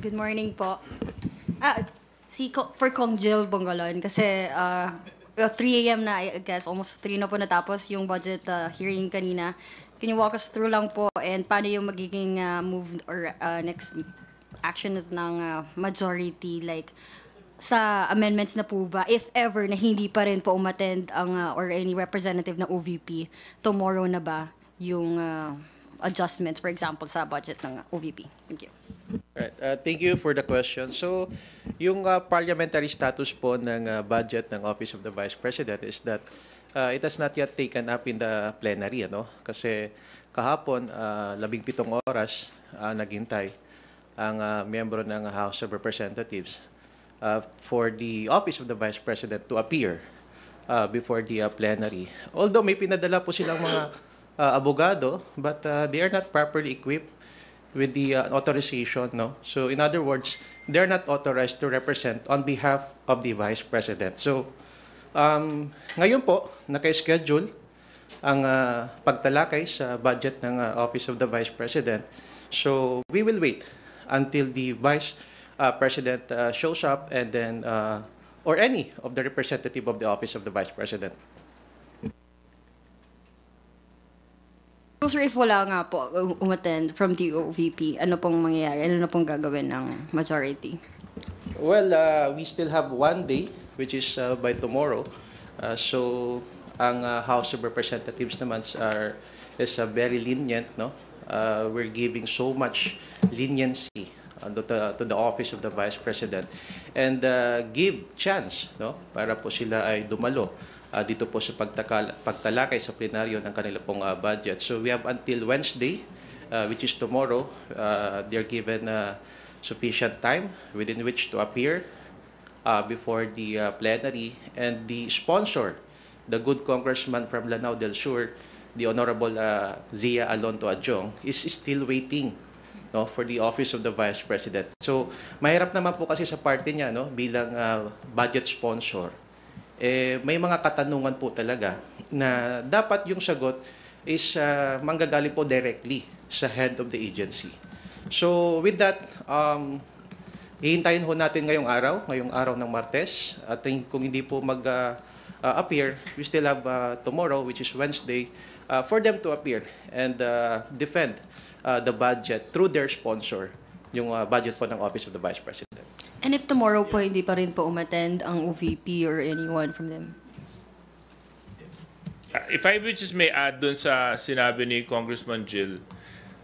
Good morning po. For Kong Jill Bongalon, kasi 3 a.m. na, I guess, almost 3 na po natapos yung budget hearing kanina. Can you walk us through lang po and paano yung magiging move or next actions ng majority, like sa amendments na po ba, if ever na hindi pa rin po umattend ang or any representative ng OVP, tomorrow na ba yung adjustments, for example, sa budget ng OVP? Thank you. Right. Thank you for the question. So, yung parliamentary status po ng budget ng Office of the Vice President is that it has not yet taken up in the plenary, ano? Kasi kahapon, 17 oras naghintay ang miyembro ng House of Representatives for the Office of the Vice President to appear before the plenary. Although may pinadala po silang mga abogado, but they are not properly equipped with the authorization, no? So in other words, they're not authorized to represent on behalf of the Vice President. So ngayon po, naka-schedule ang pagtalakay sa budget ng Office of the Vice President. So we will wait until the Vice President shows up and then or any of the representative of the Office of the Vice President. So, sir, if wala nga po umattend from the OVP, ano pong mangyayari? Ano na pong gagawin ng majority? Well, we still have 1 day, which is by tomorrow. So, ang House of Representatives naman is very lenient, no? We're giving so much leniency to the Office of the Vice President and give chance, no? Para po sila ay dumalo dito po sa pagtalakay sa plenaryo ng kanila pong budget. So we have until Wednesday, which is tomorrow. They're given sufficient time within which to appear before the plenary. And the sponsor, the good congressman from Lanao del Sur, the Honorable Zia Alonto Adjong, is still waiting, no, for the Office of the Vice President. So mahirap naman po kasi sa party niya, no, bilang budget sponsor. May mga katanungan po talaga na dapat yung sagot is manggagaling po directly sa head of the agency. So with that, hihintayin ho natin ngayong araw ng Martes. At kung hindi po mag-appear, we still have tomorrow, which is Wednesday, for them to appear and defend the budget through their sponsor, yung budget po ng Office of the Vice President. And if tomorrow po hindi pa rin po umattend ang OVP or anyone from them? If I would just may add dun sa sinabi ni Congressman Jill,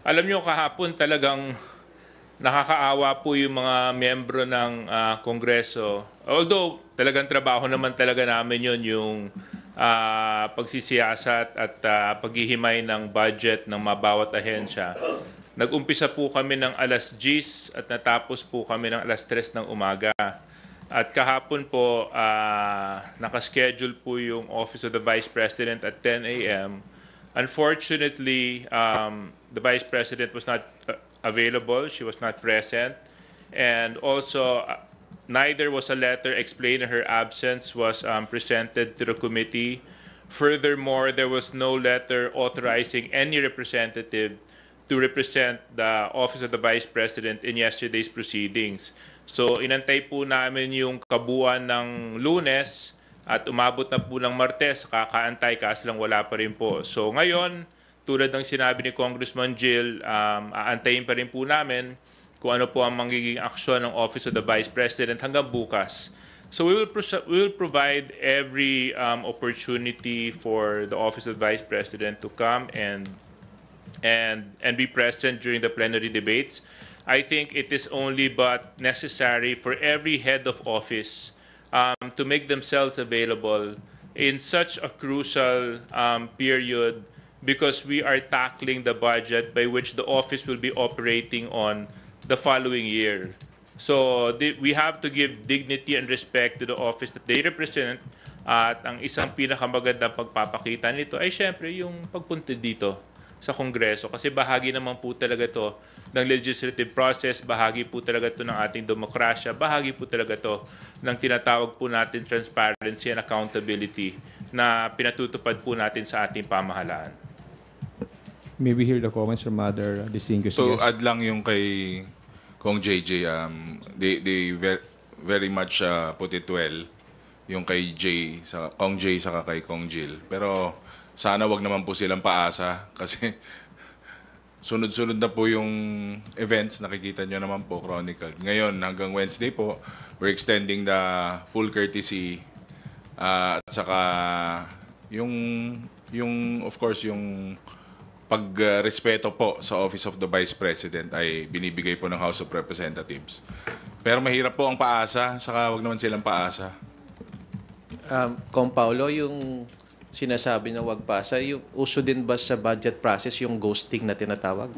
alam niyo kahapon talagang nakakaawa po yung mga miyembro ng Kongreso. Although talagang trabaho naman talaga namin yun, yung pagsisiyasat at paghihimay ng budget ng mabawat ahensya. Nag-umpisa po kami ng alas 10 at natapos po kami ng alas 3 ng umaga. At kahapon po, nakaschedule po yung Office of the Vice President at 10 a.m. Unfortunately, the Vice President was not available. She was not present. And also, neither was a letter explaining her absence was presented to the committee. Furthermore, there was no letter authorizing any representative to represent the Office of the Vice President in yesterday's proceedings. So inantay po namin yung kabuuan ng Lunes at umabot na po ng Martes, kakaantay kaso lang wala pa rin po. So ngayon, tulad ng sinabi ni Congressman Jill, aantayin pa rin po namin kung ano po ang magiging aksyon ng Office of the Vice President hanggang bukas. So we will provide every opportunity for the Office of the Vice President to come and be present during the plenary debates. I think it is only but necessary for every head of office to make themselves available in such a crucial period, because we are tackling the budget by which the office will be operating on the following year. So we have to give dignity and respect to the office that they represent. At ang isang pinakamagandang pagpapakita nito ay syempre yung pagpunta dito sa Kongreso, kasi bahagi naman po talaga to ng legislative process, bahagi po talaga to ng ating demokrasya, bahagi po talaga to ng tinatawag po natin transparency and accountability na pinatutupad po natin sa ating pamahalaan. Maybe hear the comments from other distinguished So guests. add lang yung kay Kong JJ, they very much put it well, yung kay Jay, sa Kong Jay saka kay Kong Jill. Pero sana wag naman po silang paasa kasi sunod-sunod na po yung events, nakikita nyo naman po, Chronicle. Ngayon, hanggang Wednesday po, we're extending the full courtesy at saka yung of course, yung pagrespeto po sa Office of the Vice President ay binibigay po ng House of Representatives. Pero mahirap po ang paasa, saka wag naman silang paasa. Kung Paulo, yung sinasabi na wag pasa, yung uso din ba sa budget process yung ghosting na tinatawag?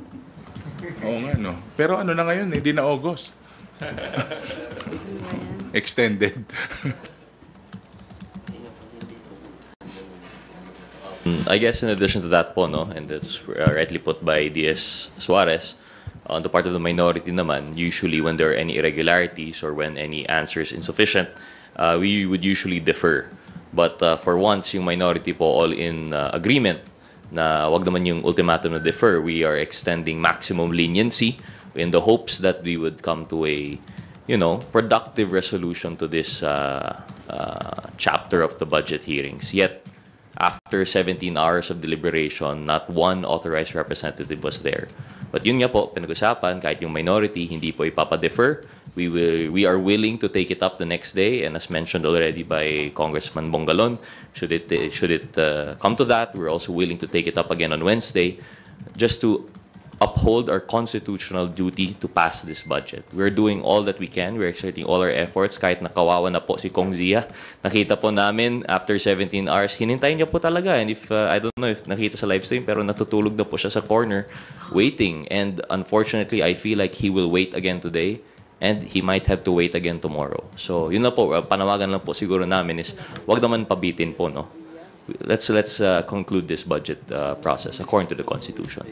Oo nga, no? Pero ano na ngayon, hindi na August. Extended. I guess in addition to that po, no, and it's rightly put by DS Suarez, on the part of the minority naman, usually when there are any irregularities or when any answer is insufficient, we would usually defer. But for once, yung minority po all in agreement na wag naman yung ultimatum na defer, we are extending maximum leniency in the hopes that we would come to a, productive resolution to this chapter of the budget hearings. Yet, after 17 hours of deliberation, not one authorized representative was there. But yun nga po, pinag-usapan, kahit yung minority, hindi po ipapa-defer. We are willing to take it up the next day, and as mentioned already by Congressman Bongalon, should it come to that, we're also willing to take it up again on Wednesday, just to uphold our constitutional duty to pass this budget. We're doing all that we can. We're exerting all our efforts. Kahit nakawawa na po si Kong Zia, nakita po namin after 17 hours, hinintay niya po talaga. And if, I don't know if nakita sa live stream, pero natutulog na po siya sa corner, waiting. And unfortunately, I feel like he will wait again today. And he might have to wait again tomorrow. So, yun na po, panawagan lang po siguro namin is, wag naman pabitin po, no? Let's conclude this budget process according to the Constitution.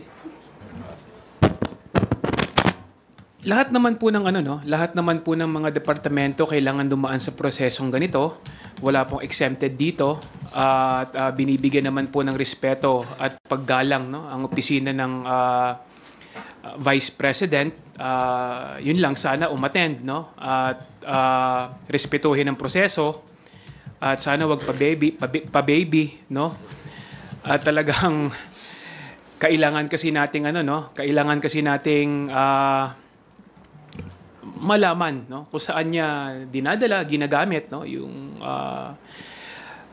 Lahat naman po ng lahat naman po ng mga departamento kailangan dumaan sa prosesong ganito. Wala pong exempted dito at binibigyan naman po ng respeto at paggalang, no, ang opisina ng Vice President. Yun lang, sana umattend, no, at respetuhin ang proseso at sana wag pa-baby, no. At talagang kailangan kasi nating malaman, no, kung saan niya dinadala, ginagamit, no, yung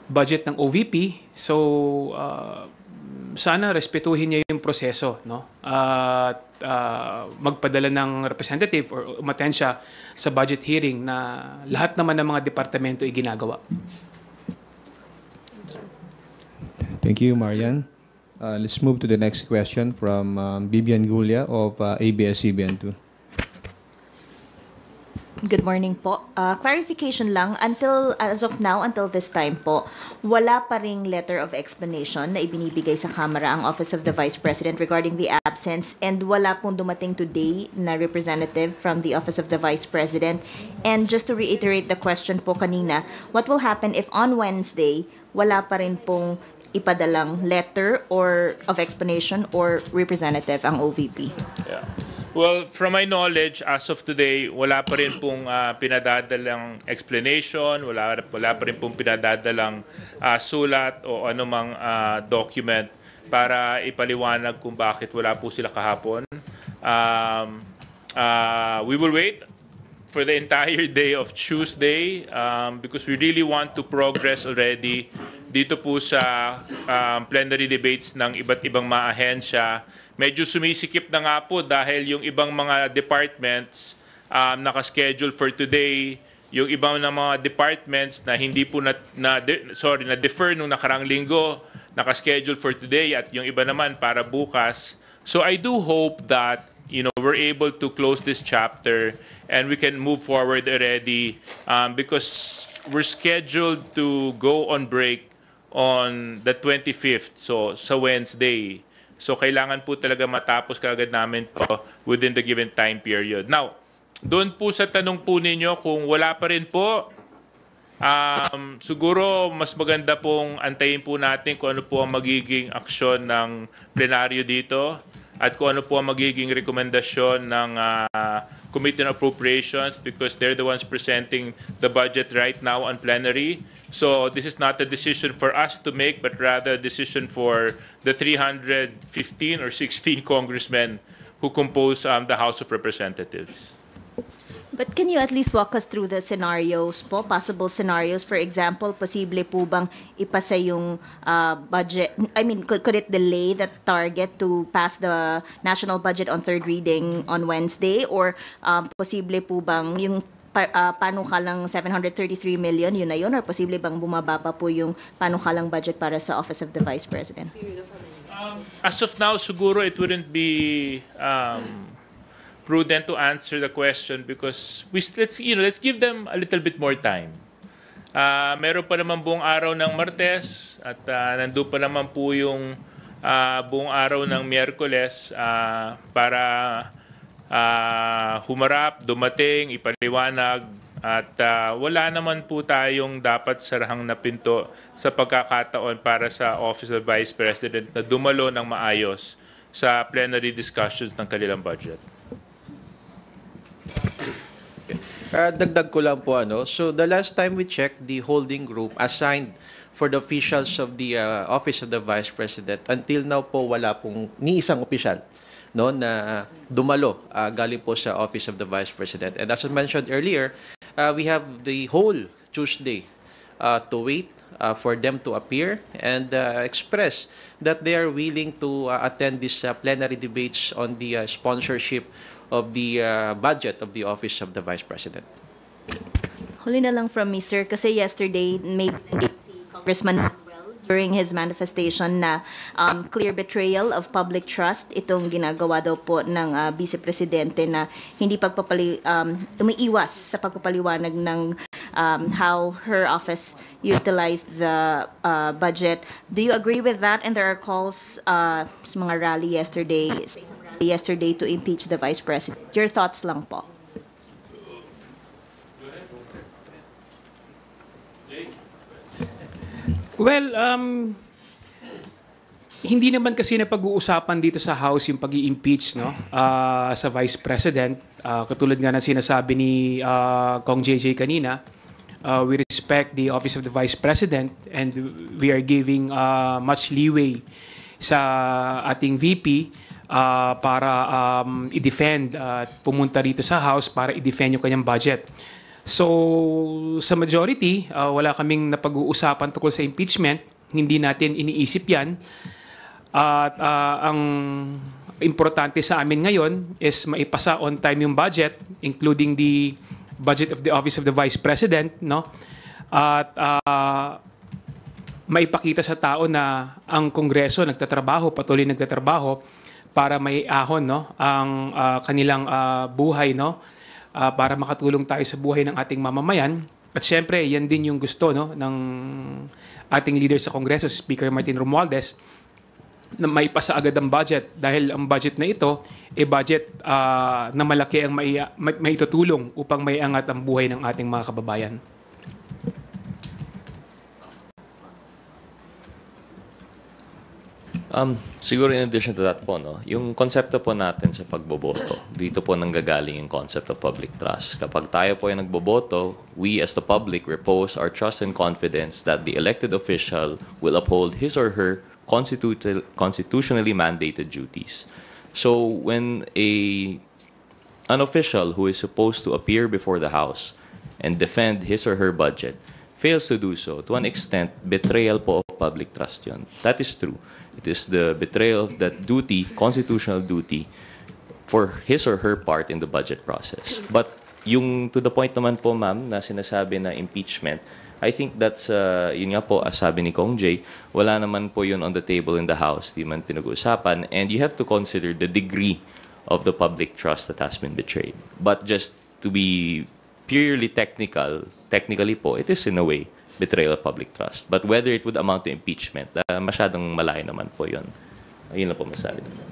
budget ng OVP. So sana respetuhin niya yung proseso, no, at magpadala ng representative or umattend siya sa budget hearing na lahat naman ng mga departamento ay ginagawa. Thank you, Marian. Let's move to the next question from Bibian Gulia of ABS-CBN2. Good morning po. Clarification lang, as of now, until this time po, wala pa ring letter of explanation na ibinibigay sa Kamara ang Office of the Vice President regarding the absence, and wala pong dumating today na representative from the Office of the Vice President. And just to reiterate the question po kanina, what will happen if on Wednesday, wala pa rin pong ipadalang letter or of explanation or representative ang OVP? Yeah. Well, from my knowledge, as of today, wala pa rin pong pinadadalang explanation, wala pa rin pong pinadadalang sulat o anumang document para ipaliwanag kung bakit wala po sila kahapon. We will wait for the entire day of Tuesday because we really want to progress already dito po sa plenary debates ng iba't ibang mga ahensya. Medyo sumisikip na nga po dahil yung ibang mga departments nakaschedule for today, yung ibang ng mga departments na hindi po na-defer nung nakarang linggo, nakaschedule for today, at yung iba naman para bukas. So I do hope that we're able to close this chapter and we can move forward already because we're scheduled to go on break on the 25th, so sa Wednesday. So kailangan po talaga matapos kaagad namin po within the given time period. Now, doon po sa tanong po ninyo, kung wala pa rin po, siguro mas maganda pong antayin po natin kung ano po ang magiging aksyon ng plenaryo dito at kung ano po ang magiging rekomendasyon ng Committee on Appropriations because they're the ones presenting the budget right now on plenary. So this is not a decision for us to make, but rather a decision for the 315 or 16 congressmen who compose the House of Representatives. But can you at least walk us through the scenarios po, possible scenarios? For example, posible po bang ipasa yung budget, I mean, could it delay the target to pass the national budget on third reading on Wednesday? Or posible po bang yung panukalang 733 million, yun na yun? Or posible bang bumaba pa po yung panukalang budget para sa Office of the Vice President? As of now, siguro it wouldn't be prudent to answer the question because let's give them a little bit more time. Meron pa naman buong araw ng Martes at nandun pa naman po yung buong araw ng Miyerkules para humarap, dumating, ipaliwanag at wala naman po tayong dapat sarahang na pinto sa pagkakataon para sa Office of the Vice President na dumalo ng maayos sa plenary discussions ng kanilang budget. Dagdag ko lang po so the last time we checked, the holding group assigned for the officials of the Office of the Vice President, until now po wala pong ni isang opisyal na dumalo galing po sa Office of the Vice President. And as I mentioned earlier, we have the whole Tuesday to wait for them to appear and express that they are willing to attend these plenary debates on the sponsorship of the budget of the Office of the Vice President. Huli na lang from me, sir, kasi yesterday may si Congressman Manuel during his manifestation na clear betrayal of public trust itong ginagawa daw po ng Vice Presidente na hindi umiiwas sa pagpapaliwanag ng how her office utilized the budget. Do you agree with that? And there are calls sa mga rally yesterday to impeach the Vice President. Your thoughts lang po. Well, hindi naman kasi napag-uusapan dito sa House yung pag-i-impeach sa Vice President. Katulad nga na sinasabi ni Kong JJ kanina, we respect the Office of the Vice President and we are giving much leeway sa ating VP para i-defend at pumunta rito sa House para i-defend yung kanyang budget. So, sa majority, wala kaming napag-uusapan tungkol sa impeachment. Hindi natin iniisip yan. At ang importante sa amin ngayon is maipasa on time yung budget, including the budget of the Office of the Vice President, At maipakita sa tao na ang Kongreso patuloy nagtatrabaho para may ahon ang kanilang buhay para makatulong tayo sa buhay ng ating mamamayan. At syempre, yan din yung gusto ng ating leader sa Kongreso, Speaker Martin Romualdez, na maipasa agad ang budget dahil ang budget na ito budget na malaki ang maitutulong upang maiangat ang buhay ng ating mga kababayan. Siguro in addition to that po, yung konsepto po natin sa pagboboto, dito po nanggagaling yung concept of public trust. Kapag tayo po ay nagboboto, we as the public repose our trust and confidence that the elected official will uphold his or her constitutionally mandated duties. So when an official who is supposed to appear before the House and defend his or her budget fails to do so, to an extent, betrayal po of public trust yun. That is true. It is the betrayal of that duty, constitutional duty, for his or her part in the budget process. But yung to the point naman po, ma'am, na sinasabi na impeachment, I think that's, yun nga po, as sabi ni Kong Jay, wala naman po yun on the table in the House, di man pinag-uusapan, and you have to consider the degree of the public trust that has been betrayed. But just to be purely technically po, it is in a way betrayal of public trust. But whether it would amount to impeachment, masyadong malayo naman po yun. Ayun lang po masabi naman.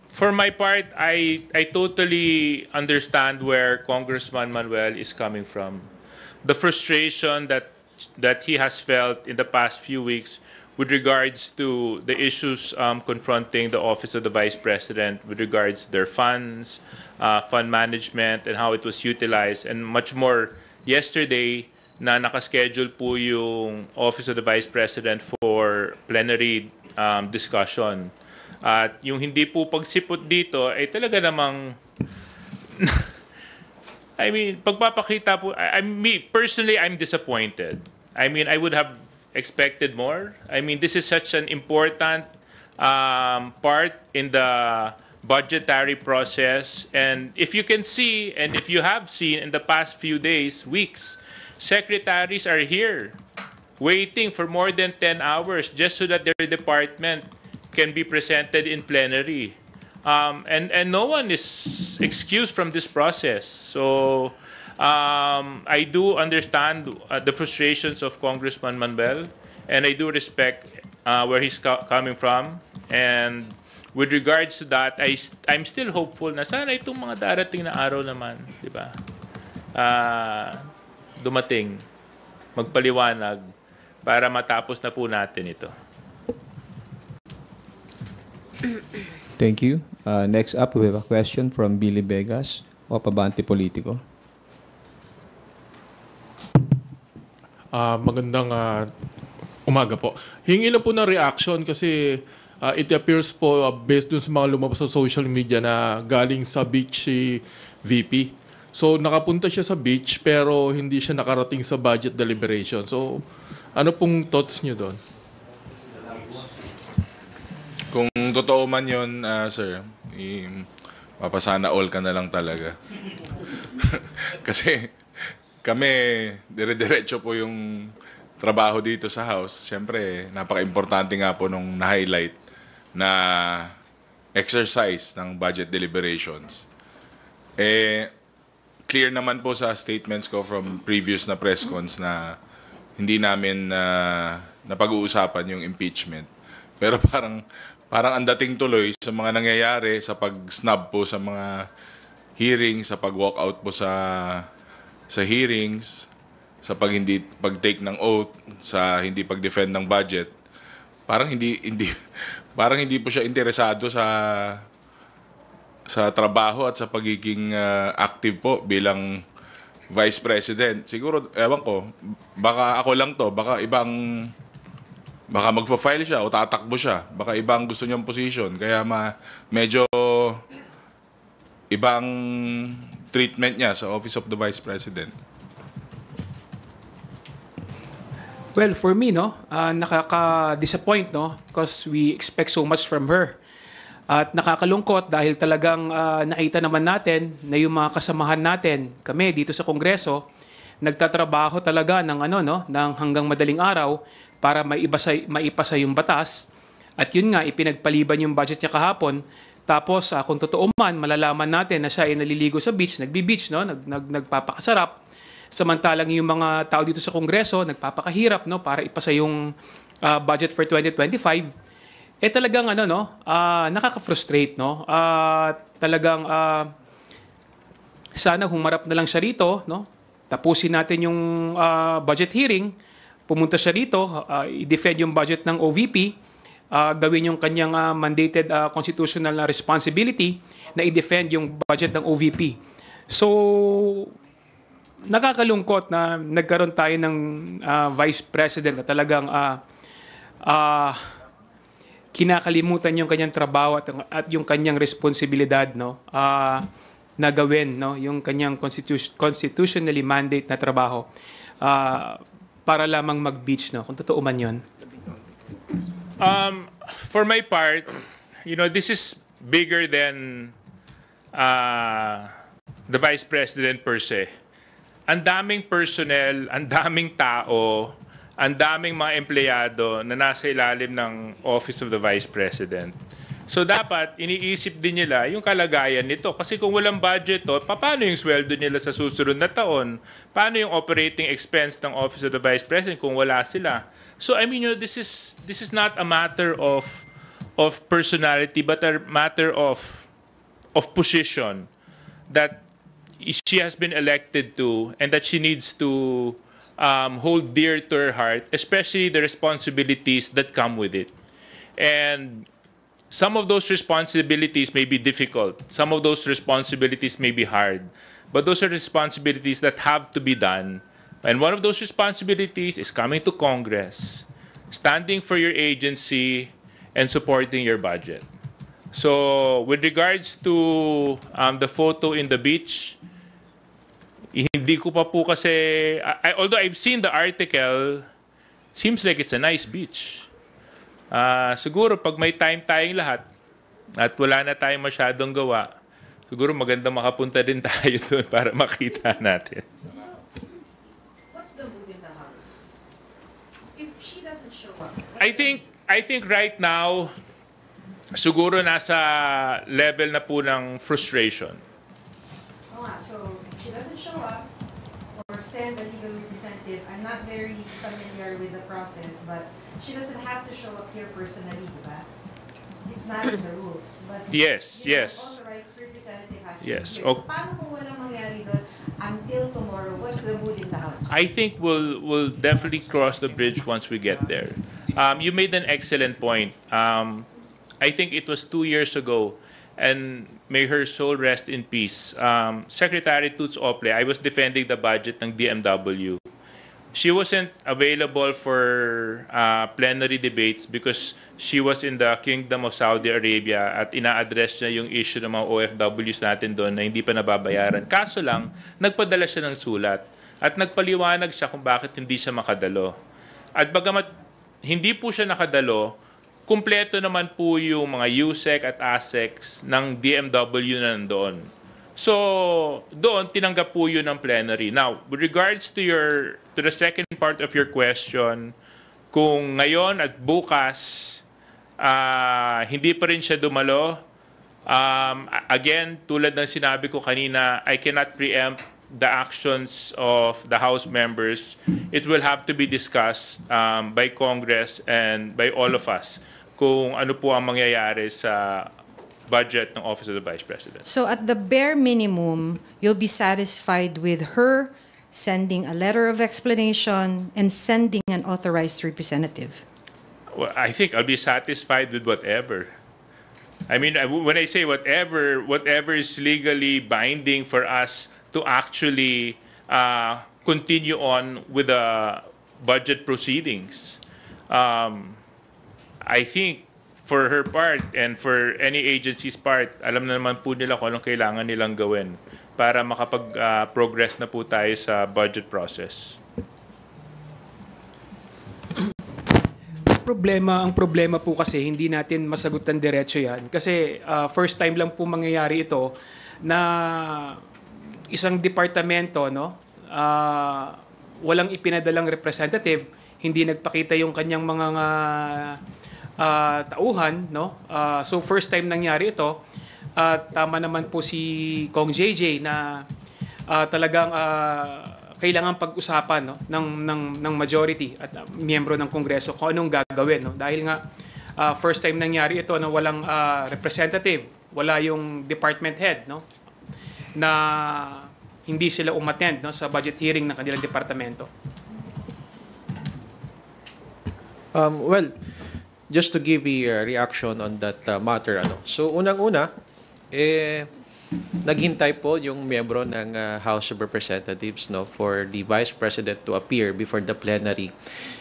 For my part, I totally understand where Congressman Manuel is coming from. The frustration that he has felt in the past few weeks with regards to the issues confronting the Office of the Vice President with regards to their funds, fund management, and how it was utilized, and much more yesterday na nakaschedule po yung Office of the Vice President for plenary discussion. At yung hindi po pagsipot dito ay talaga namang I mean, pagpapakita po, me personally, I'm disappointed. I mean, I would have expected more. I mean, this is such an important part in the budgetary process. And if you can see, and if you have seen in the past few days, weeks, secretaries are here waiting for more than 10 hours just so that their department can be presented in plenary. And no one is excused from this process. So I do understand the frustrations of Congressman Manuel, and I do respect where he's coming from. And with regards to that, I'm still hopeful na sana itong mga darating na araw naman, di ba? Dumating, magpaliwanag para matapos na po natin ito. Thank you. Next up, we have a question from Billy Vegas of Abante Politico. Magandang umaga po. Hingi lang po ng reaction kasi it appears po based dun sa mga lumabas sa social media na galing sa beach si VP. So nakapunta siya sa beach pero hindi siya nakarating sa budget deliberation. So ano pong thoughts niyo doon? Kung totoo man yun, sir, papasana all ka na lang talaga. Kasi kami, dire-diretso po yung trabaho dito sa House. Siyempre, napaka-importante nga po nung na-highlight na exercise ng budget deliberations. Clear naman po sa statements ko from previous na press cons na hindi namin napag-uusapan yung impeachment. Pero parang ang dating tuloy sa mga nangyayari sa pag-snub po sa mga hearings, sa pag-walk out po sa hearings, sa pag-take ng oath, sa hindi pag-defend ng budget. Parang hindi po siya interesado sa trabaho at sa pagiging active po bilang Vice President. Siguro, ewan ko, baka ako lang to, baka magpa-file siya o tatakbo siya. Baka ibang gusto niyang position. Kaya medyo ibang treatment niya sa Office of the Vice President. Well, for me, nakaka-disappoint, because we expect so much from her. At nakakalungkot dahil talagang nakita naman natin na yung mga kasamahan natin, kami dito sa Kongreso, nagtatrabaho talaga ng ng hanggang madaling araw para maipasa yung batas. At yun nga, ipinagpaliban yung budget niya kahapon. Tapos, kung totoo man, malalaman natin na siya ay naliligo sa beach, nagbi-beach, nagpapakasarap. Samantalang yung mga tao dito sa Kongreso, nagpapakahirap para ipasa yung budget for 2025. Talagang nakaka-frustrate, talagang sana humarap na lang siya rito, tapusin natin yung budget hearing, pumunta siya rito, i-defend yung budget ng OVP, gawin yung kanyang mandated constitutional na responsibility na i-defend yung budget ng OVP. So, nakakalungkot na nagkaroon tayo ng Vice President na talagang kinakalimutan yung kanyang trabaho at yung kanyang responsibilidad na gawin yung kanyang constitutionally mandate na trabaho para lamang mag-beach, kung totoo man yun. For my part, this is bigger than the Vice President per se. Ang daming personnel, ang daming tao, ang daming mga empleyado na nasa ilalim ng Office of the Vice President. So dapat iniisip din nila yung kalagayan nito. Kasi kung walang budget paano yung sweldo nila sa susunod na taon? Paano yung operating expense ng Office of the Vice President kung wala sila? So I mean, this is not a matter of personality, but a matter of position that she has been elected to, and that she needs to hold dear to her heart, especially the responsibilities that come with it. And some of those responsibilities may be difficult. Some of those responsibilities may be hard. But those are responsibilities that have to be done. And one of those responsibilities is coming to Congress, standing for your agency, and supporting your budget. So with regards to the photo in the beach, hindi ko pa po kasi, although I've seen the article, seems like it's a nice beach. Siguro pag may time tayong lahat at wala na tayong masyadong gawa, siguro maganda makapunta din tayo doon para makita natin. What's the mood in the house? If she doesn't show up. I think right now, siguro nasa level na po ng frustration. So if she doesn't show up or send a legal representative, I'm not very familiar with the process, but she doesn't have to show up here personally, diba? It's not in the rules. But Yes, yes. authorized representative has to Yes, be here. okay. So paano kung walang mangyari doon until tomorrow? What's the mood in the house? I think we'll definitely cross the bridge once we get there. You made an excellent point. I think it was 2 years ago, and may her soul rest in peace. Secretary Toots Ople, I was defending the budget ng DMW. She wasn't available for plenary debates because she was in the Kingdom of Saudi Arabia at ina-address niya yung issue ng mga OFWs natin doon na hindi pa nababayaran. Kaso lang, nagpadala siya ng sulat at nagpaliwanag siya kung bakit hindi siya makadalo. At bagamat hindi po siya nakadalo, kumpleto naman po yung mga USEC at ASECs ng DMW na nandoon. So, doon tinanggap po yun ng plenary. Now, with regards to the second part of your question, kung ngayon at bukas hindi pa rin siya dumalo, again, tulad ng sinabi ko kanina, I cannot preempt the actions of the House members. It will have to be discussed by Congress and by all of us kung ano po ang mangyayari sa budget ng Office of the Vice President. So at the bare minimum, you'll be satisfied with her sending a letter of explanation and sending an authorized representative? Well, I think I'll be satisfied with whatever. I mean, when I say whatever is legally binding for us to actually continue on with the budget proceedings. I think for her part and for any agency's part, alam na naman po nila kung anong kailangan nilang gawin para makapag-progress na po tayo sa budget process. Ang problema po kasi hindi natin masagutan diretso yan. Kasi first time lang po mangyayari ito na isang departamento, no, walang ipinadalang representative, hindi nagpakita yung kanyang mga tauhan, no? So first time nangyari ito. Tama naman po si Kong JJ na talagang kailangan pag-usapan, no, ng majority at miyembro ng Kongreso kung anong gagawin, no? Dahil nga first time nangyari ito na walang representative, wala yung department head, no, na hindi sila umattend, no, sa budget hearing ng kanilang departamento. Well, just to give a reaction on that matter, so unang-una, naghintay po yung miyembro ng House of Representatives, no, for the Vice President to appear before the plenary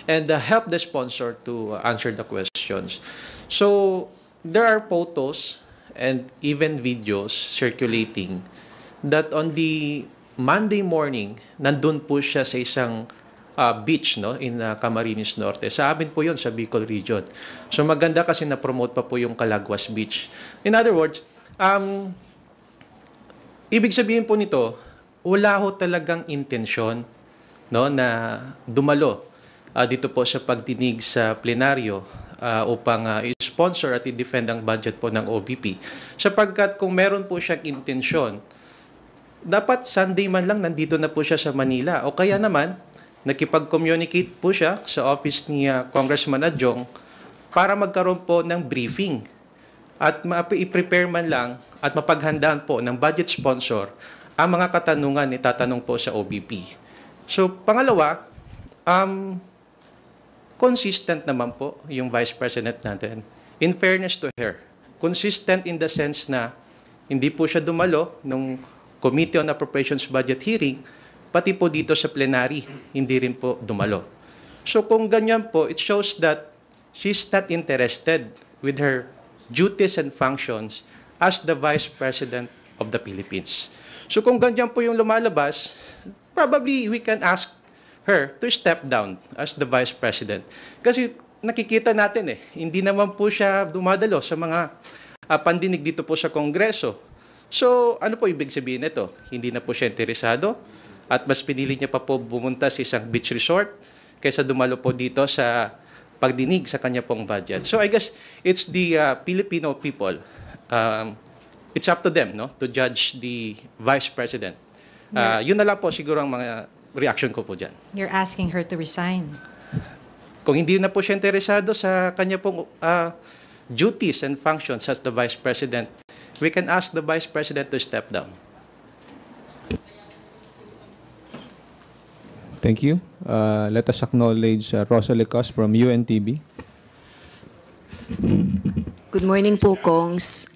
and help the sponsor to answer the questions. So there are photos and even videos circulating that on the Monday morning, nandun po siya sa isang beach, no, in Camarines Norte. Sa amin po yun, sa Bicol region. So maganda kasi na-promote pa po yung Calaguas Beach. In other words, ibig sabihin po nito, wala ho talagang intensyon, no, na dumalo dito po sa pagdinig sa plenaryo upang i-sponsor at i-defend ang budget po ng OVP. Sapagkat kung meron po siyang intensyon, dapat Sunday man lang nandito na po siya sa Manila. O kaya naman, nakipag-communicate po siya sa office ni Congressman Adjong para magkaroon po ng briefing at i-prepare man lang at mapaghandaan po ng budget sponsor ang mga katanungan ni tatanong po sa OVP. So, pangalawa, Consistent naman po yung Vice President natin. In fairness to her, consistent in the sense na hindi po siya dumalo nung Committee on Appropriations Budget hearing, pati po dito sa plenary, hindi rin po dumalo. So kung ganyan po, it shows that she's not interested with her duties and functions as the Vice President of the Philippines. So kung ganyan po yung lumalabas, probably we can ask her to step down as the Vice President. Kasi nakikita natin hindi naman po siya dumadalo sa mga pandinig dito po sa Kongreso. So ano po ibig sabihin nito? Hindi na po siya interesado at mas pinili niya pa po bumunta sa isang beach resort kaysa dumalo po dito sa pagdinig sa kanya pong budget. So I guess it's the Filipino people. It's up to them to judge the Vice President. Yun na lang po siguro ang mga reaction ko po dyan. You're asking her to resign. Kung hindi na po siya interesado sa kanya pong duties and functions as the Vice President, we can ask the Vice President to step down. Thank you. Let us acknowledge Rosalie Cos from UNTV. Good morning po, Kongs.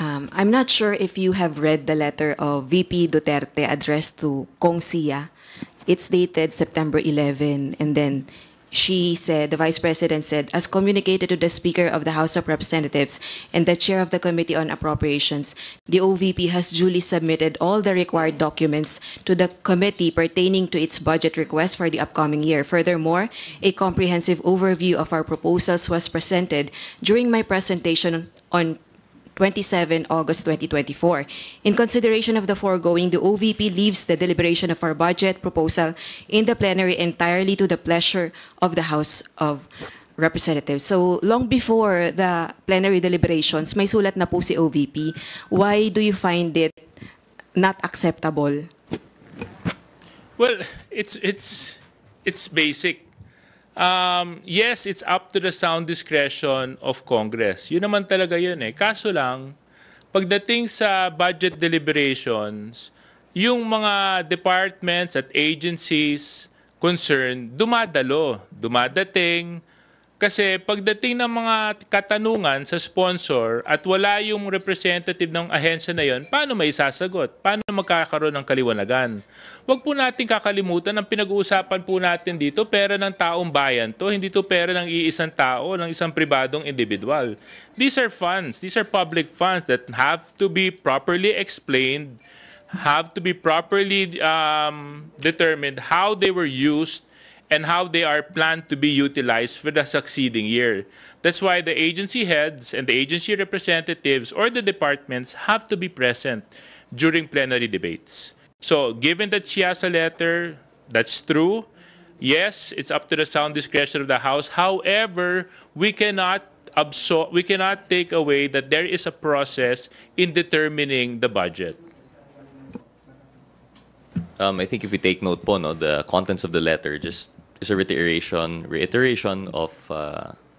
I'm not sure if you have read the letter of VP Duterte addressed to Kong Sia. It's dated September 11, and then she said, the Vice President said, as communicated to the Speaker of the House of Representatives and the Chair of the Committee on Appropriations, the OVP has duly submitted all the required documents to the committee pertaining to its budget request for the upcoming year. Furthermore, a comprehensive overview of our proposals was presented during my presentation on 27 August 2024. In consideration of the foregoing, the OVP leaves the deliberation of our budget proposal in the plenary entirely to the pleasure of the House of Representatives. So, long before the plenary deliberations, may sulat na po si OVP. Why do you find it not acceptable? Well, it's basic. Yes, it's up to the sound discretion of Congress. Yun naman talaga yun Kaso lang, pagdating sa budget deliberations, yung mga departments at agencies concerned, dumadating. Kasi pagdating ng mga katanungan sa sponsor at wala yung representative ng ahensya na yon, paano may sasagot? Paano magkakaroon ng kaliwanagan? Huwag po natin kakalimutan ang pinag-uusapan po natin dito, pera ng taong bayan to, hindi to pera ng iisang tao, ng isang pribadong individual. These are funds, these are public funds that have to be properly explained, have to be properly determined how they were used, and how they are planned to be utilized for the succeeding year. That's why the agency heads and the agency representatives or the departments have to be present during plenary debates. So, given that she has a letter, that's true. Yes, it's up to the sound discretion of the House. However, we cannot take away that there is a process in determining the budget. I think if we take note po, the contents of the letter just is a reiteration of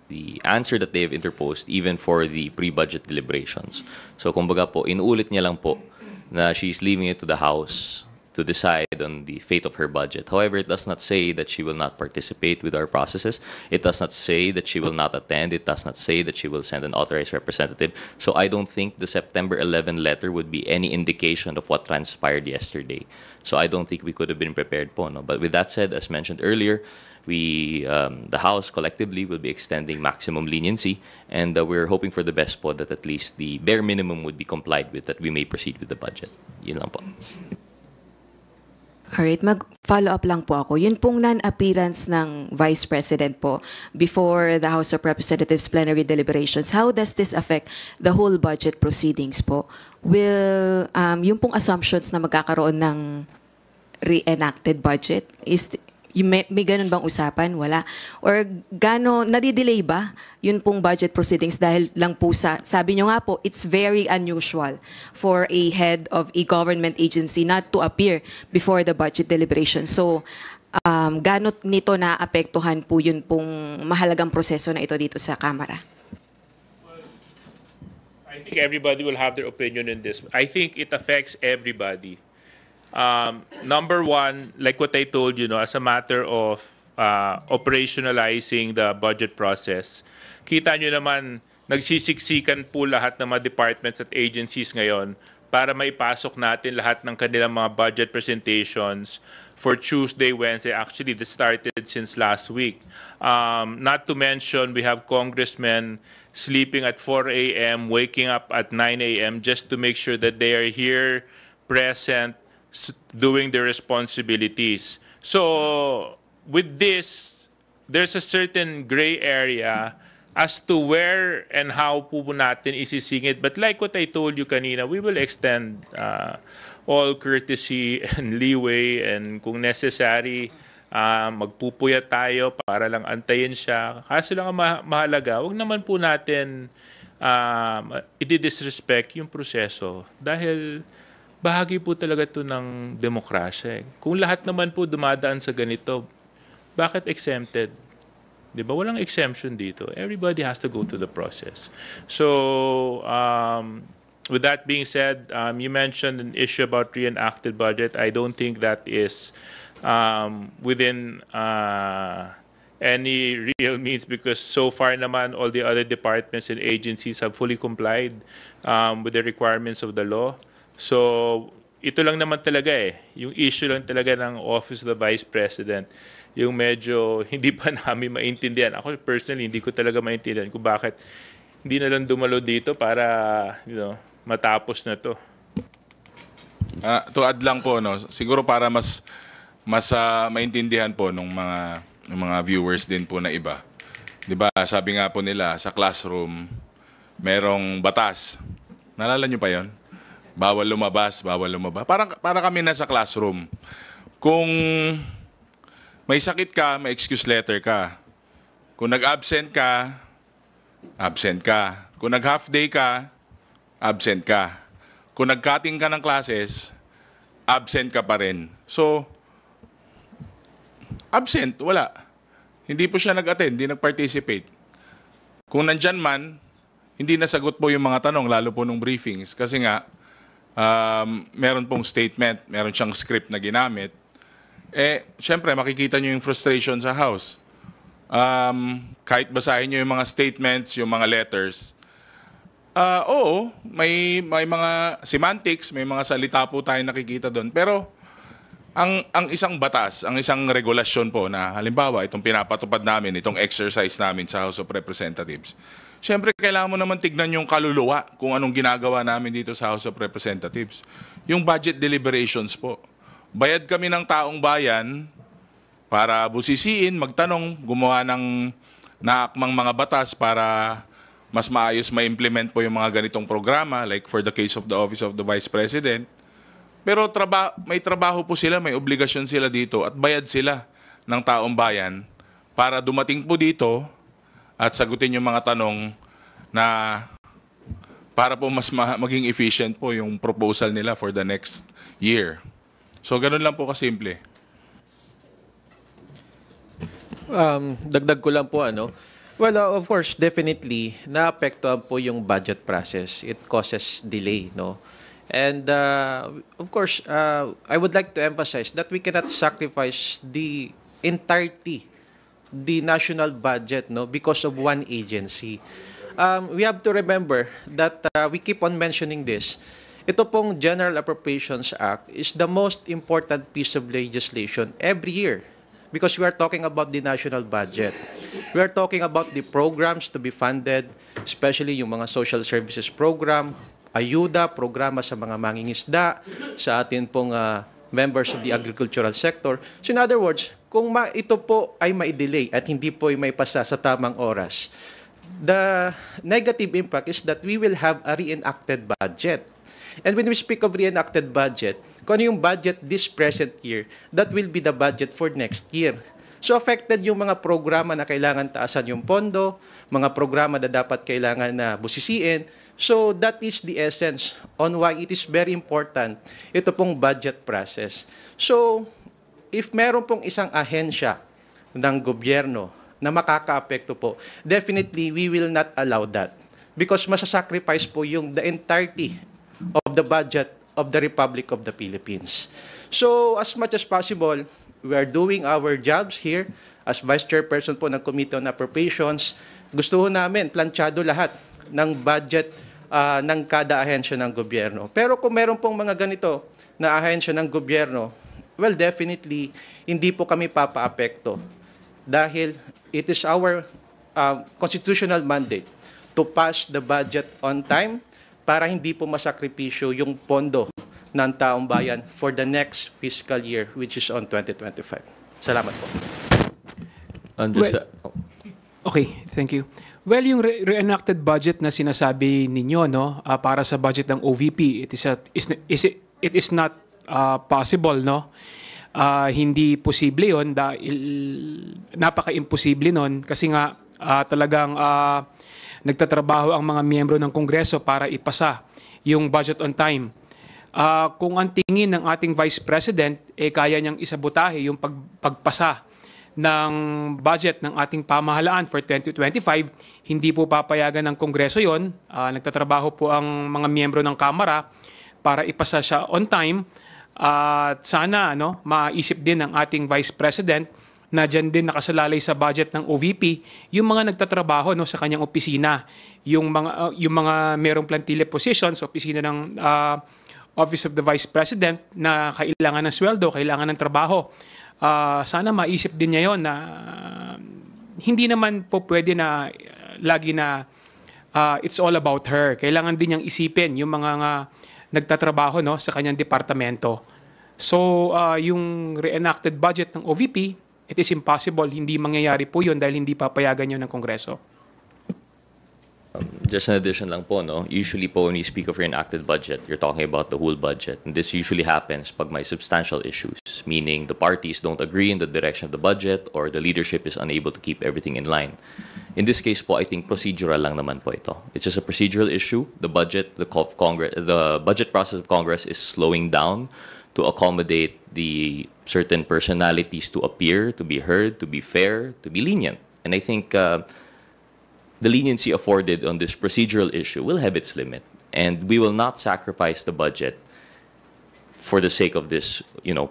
the answer that they have interposed even for the pre-budget deliberations. So kumbaga po, inuulit niya lang po na she's leaving it to the House to decide on the fate of her budget. However, it does not say that she will not participate with our processes. It does not say that she will not attend. It does not say that she will send an authorized representative. So I don't think the September 11 letter would be any indication of what transpired yesterday. So I don't think we could have been prepared po. But with that said, as mentioned earlier, the House collectively will be extending maximum leniency, and we're hoping for the best po that at least the bare minimum would be complied with, that we may proceed with the budget. Yun lang po. Alright, mag-follow up lang po ako. Yun pong non-appearance ng Vice President po before the House of Representatives plenary deliberations, how does this affect the whole budget proceedings po? Will, yung pong assumptions na magkakaroon ng re-enacted budget, may ganun bang usapan? Wala. Or nadidelay ba yun pong budget proceedings dahil lang po sabi nyo nga po, it's very unusual for a head of a government agency not to appear before the budget deliberation. So, gano'n nito naapektuhan po yun pong mahalagang proseso na ito dito sa Kamara? I think everybody will have their opinion in this. I think it affects everybody. Number one, like what I told you, as a matter of operationalizing the budget process. Kita nyo naman, nagsisiksikan po lahat ng mga departments at agencies ngayon para maipasok natin lahat ng kanilang mga budget presentations for Tuesday, Wednesday. Actually, this started since last week. Not to mention, we have congressmen sleeping at 4 a.m., waking up at 9 a.m. just to make sure that they are here, present, doing their responsibilities. So, with this, there's a certain gray area as to where and how po natin isisingit. But like what I told you kanina, we will extend all courtesy and leeway, and kung necessary, magpupuyat tayo para lang antayin siya. Kaso lang ang mahalaga, wag naman po natin i-disrespect yung proseso dahil bahagi po talaga ito ng demokrasya. Kung lahat naman po dumadaan sa ganito, bakit exempted? Di ba? Walang exemption dito. Everybody has to go through the process. So, with that being said, you mentioned an issue about reenacted budget. I don't think that is within any real means, because so far naman all the other departments and agencies have fully complied with the requirements of the law. So, ito lang naman talaga yung issue lang talaga ng Office of the Vice President, yung medyo hindi pa namin maintindihan. Ako personally, hindi ko talaga maintindihan kung bakit hindi na lang dumalo dito para matapos na to. To add lang po, no, siguro para mas maintindihan po ng mga viewers din po na iba. 'Di ba? Sabi nga po nila sa classroom, merong batas. Naalala niyo pa 'yon? Bawal lumabas, bawal lumabas. Para kami nasa classroom. Kung may sakit ka, may excuse letter ka. Kung nag-absent ka, absent ka. Kung nag-half day ka, absent ka. Kung nag-cutting ka ng classes, absent ka pa rin. So, absent, wala. Hindi po siya nag-attend, hindi nag-participate. Kung nandyan man, hindi nasagot po yung mga tanong, lalo po nung briefings. Kasi nga, meron pong statement, meron siyang script na ginamit. Siyempre, makikita nyo yung frustration sa House. Kahit basahin nyo yung mga statements, yung mga letters, oo, may mga semantics, may mga salita po tayo nakikita doon. Pero, ang isang batas, ang isang regulasyon po na, halimbawa, itong pinapatupad namin, itong exercise namin sa House of Representatives, siyempre, kailangan mo naman tignan yung kaluluwa kung anong ginagawa namin dito sa House of Representatives. Yung budget deliberations po. Bayad kami ng taong bayan para busisiin, magtanong, gumawa ng naakmang mga batas para mas maayos ma-implement po yung mga ganitong programa, like for the case of the Office of the Vice President. Pero may trabaho po sila, may obligasyon sila dito at bayad sila ng taong bayan para dumating po dito at sagutin yung mga tanong na para po mas maging efficient po yung proposal nila for the next year. So, ganun lang po kasimple. Dagdag ko lang po, well, of course, definitely, naapektuhan po yung budget process. It causes delay, no? And, of course, I would like to emphasize that we cannot sacrifice the entirety, the national budget, no, because of one agency. We have to remember that we keep on mentioning this. Ito pong General Appropriations Act is the most important piece of legislation every year because we are talking about the national budget. We are talking about the programs to be funded, especially yung mga social services program, ayuda, programa sa mga mangingisda, sa atin pong members of the agricultural sector. So in other words, kung ito po ay mai-delay at hindi po ay maipasa sa tamang oras, the negative impact is that we will have a reenacted budget. And when we speak of reenacted budget, kung ano yung budget this present year, that will be the budget for next year. So affected yung mga programa na kailangan taasan yung pondo, mga programa na dapat kailangan na busisiin. So that is the essence on why it is very important ito pong budget process. So if meron pong isang ahensya ng gobyerno na makaka-apekto po, definitely we will not allow that because masasacrifice po yung the entirety of the budget of the Republic of the Philippines. So as much as possible, we are doing our jobs here as Vice Chairperson po ng Committee on Appropriations. Gusto ho namin, planchado lahat ng budget ng kada ahensya ng gobyerno. Pero kung meron pong mga ganito na ahensya ng gobyerno, well, definitely, hindi po kami papaapekto. Dahil it is our constitutional mandate to pass the budget on time para hindi po masakripisyo yung pondo ng taong bayan for the next fiscal year, which is on 2025. Salamat po. Okay, thank you. Well, yung reenacted budget na sinasabi ninyo, no, para sa budget ng OVP, it is not possible, no? Hindi posible yon dahil napaka-imposible nun kasi nga talagang nagtatrabaho ang mga miyembro ng Kongreso para ipasa yung budget on time. Kung ang tingin ng ating Vice President, kaya niyang isabotahe yung pagpasa ng budget ng ating pamahalaan for 2025, hindi po papayagan ng Kongreso yon. Nagtatrabaho po ang mga miyembro ng Kamara para ipasa siya on time. At sana maisip din ng ating Vice President na dyan din nakasalalay sa budget ng OVP yung mga nagtatrabaho sa kanyang opisina, yung mga merong plantilla positions, opisina ng Office of the Vice President na kailangan ng sweldo, kailangan ng trabaho. Sana maisip din niya yon na hindi naman po pwede na lagi na it's all about her. Kailangan din niyang isipin yung mga nagtatrabaho sa kanyang departamento. So, yung reenacted budget ng OVP, it is impossible. Hindi mangyayari po yun dahil hindi papayagan yun ng Kongreso. Just an addition lang po, no? Usually po when you speak of reenacted budget, you're talking about the whole budget. And this usually happens pag may substantial issues, meaning the parties don't agree in the direction of the budget or the leadership is unable to keep everything in line. In this case po, I think procedural lang naman po ito. It's just a procedural issue. The budget process of Congress is slowing down to accommodate the certain personalities to appear, to be heard, to be fair, to be lenient. And I think the leniency afforded on this procedural issue will have its limit. And we will not sacrifice the budget for the sake of this,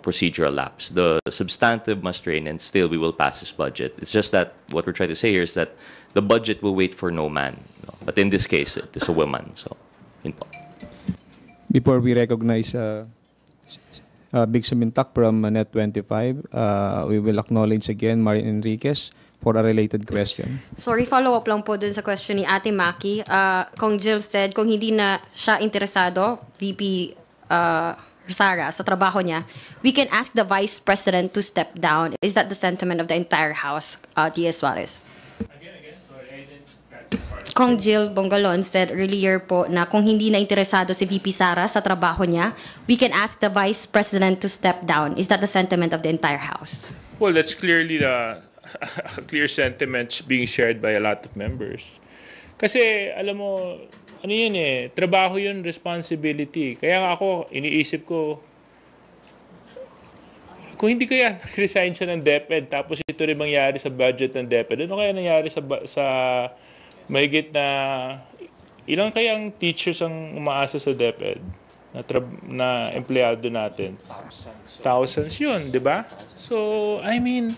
procedural lapse. The substantive must reign and still we will pass this budget. It's just that what we're trying to say here is that the budget will wait for no man. But in this case, it is a woman. So, yun po. Before we recognize Big Sumintak from Net25, we will acknowledge again Marian Enriquez for a related question. Sorry, follow-up lang po dun sa question ni Ate Maki. Kung Jill said, kung hindi na siya interesado, VP Sara, sa trabaho niya, we can ask the Vice President to step down. Is that the sentiment of the entire House, D.S. Suarez? Kung Jill Bongalon said earlier po na kung hindi na interesado si VP Sara sa trabaho niya, we can ask the Vice President to step down. Is that the sentiment of the entire House? Well, that's clearly a clear sentiment being shared by a lot of members. Kasi, alam mo, trabaho yun, responsibility. Kaya nga ako, iniisip ko, kung hindi kaya resign siya ng DepEd, tapos ito rin mangyari sa budget ng DepEd, ano kaya nangyari sa mahigit na, ilang kayang teachers ang umaasa sa DepEd na empleyado natin? Thousands yun, di ba? So, I mean,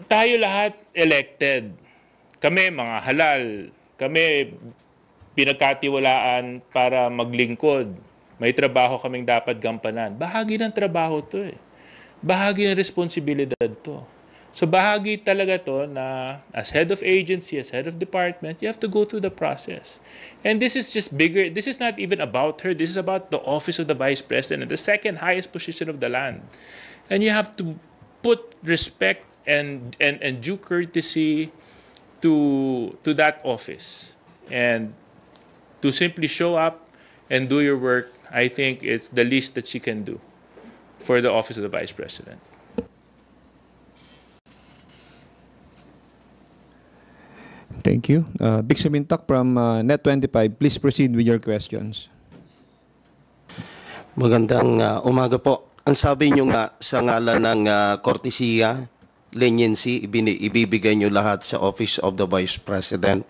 tayo lahat elected. Kami mga halal. Kami pinagkatiwalaan para maglingkod. May trabaho kaming dapat gampanan. Bahagi ng trabaho to eh. Bahagi ng responsibilidad to. So bahagi talaga to na as head of agency, as head of department, you have to go through the process. And this is just bigger. This is not even about her. This is about the office of the Vice President, the second highest position of the land. And you have to put respect and due courtesy to that office. And to simply show up and do your work, I think it's the least that she can do for the office of the Vice President. Thank you. Big Sumintak from Net25, please proceed with your questions. Magandang umaga po. Ang sabi nyo nga sa ngalan ng kortesiya, leniency, ibibigay nyo lahat sa Office of the Vice President.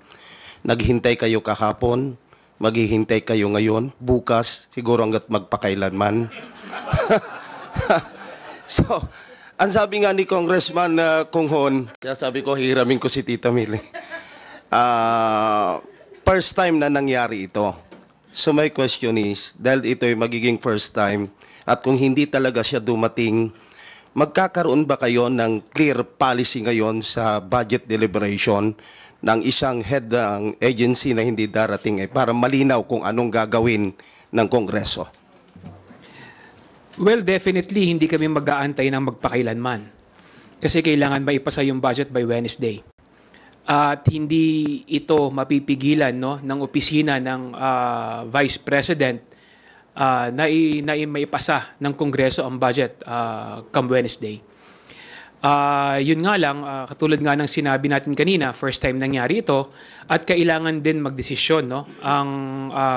Naghintay kayo kahapon, maghihintay kayo ngayon, bukas, siguro hanggat magpakailanman. So, ang sabi nga ni Congressman Kunghon, kaya sabi ko, hiramin ko si Tita Mili. First time na nangyari ito. So my question is, dahil ito ay magiging first time, at kung hindi talaga siya dumating, magkakaroon ba kayo ng clear policy ngayon sa budget deliberation ng isang head ng agency na hindi darating para malinaw kung anong gagawin ng Kongreso? Well, definitely, hindi kami mag-aantay ng magpakailanman. Kasi kailangan maipasa yung budget by Wednesday. At hindi ito mapipigilan, no, ng opisina ng Vice President na maipasa ng Kongreso ang budget come Wednesday. Yun nga lang, katulad nga ng sinabi natin kanina, first time nangyari ito, at kailangan din magdesisyon, no, ang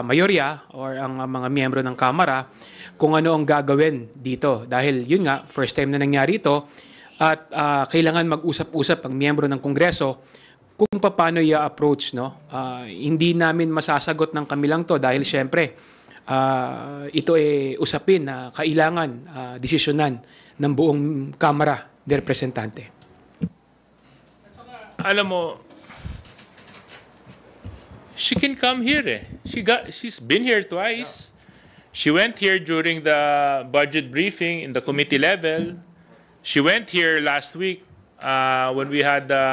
mayorya or ang mga miyembro ng Kamara kung ano ang gagawin dito. Dahil yun nga, first time na nangyari ito, at kailangan mag-usap-usap ang miyembro ng Kongreso kung paano i-approach. No? Hindi namin masasagot ng kami lang to dahil syempre, ito ay usapin na kailangan desisyonan ng buong Kamara de Representante. Alam mo, she can come here. She's been here twice. She went here during the budget briefing in the committee level. She went here last week when we had the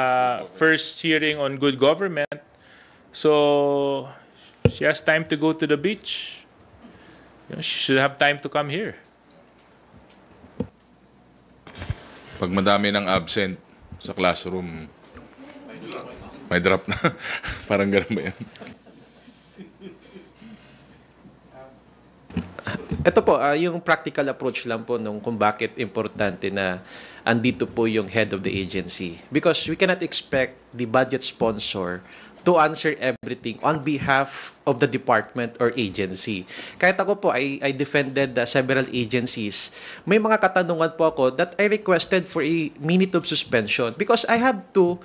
first hearing on good government. So she has time to go to the beach. You know, she should have time to come here. Pag madami ng absent sa classroom, may drop na. Parang ganun ba yan? Ito po, yung practical approach lang po nung kung bakit importante na andito po yung head of the agency. Because we cannot expect the budget sponsor to answer everything on behalf of the department or agency. Kahit ako po, I defended several agencies. May mga katanungan po ako that I requested for a minute of suspension because I have to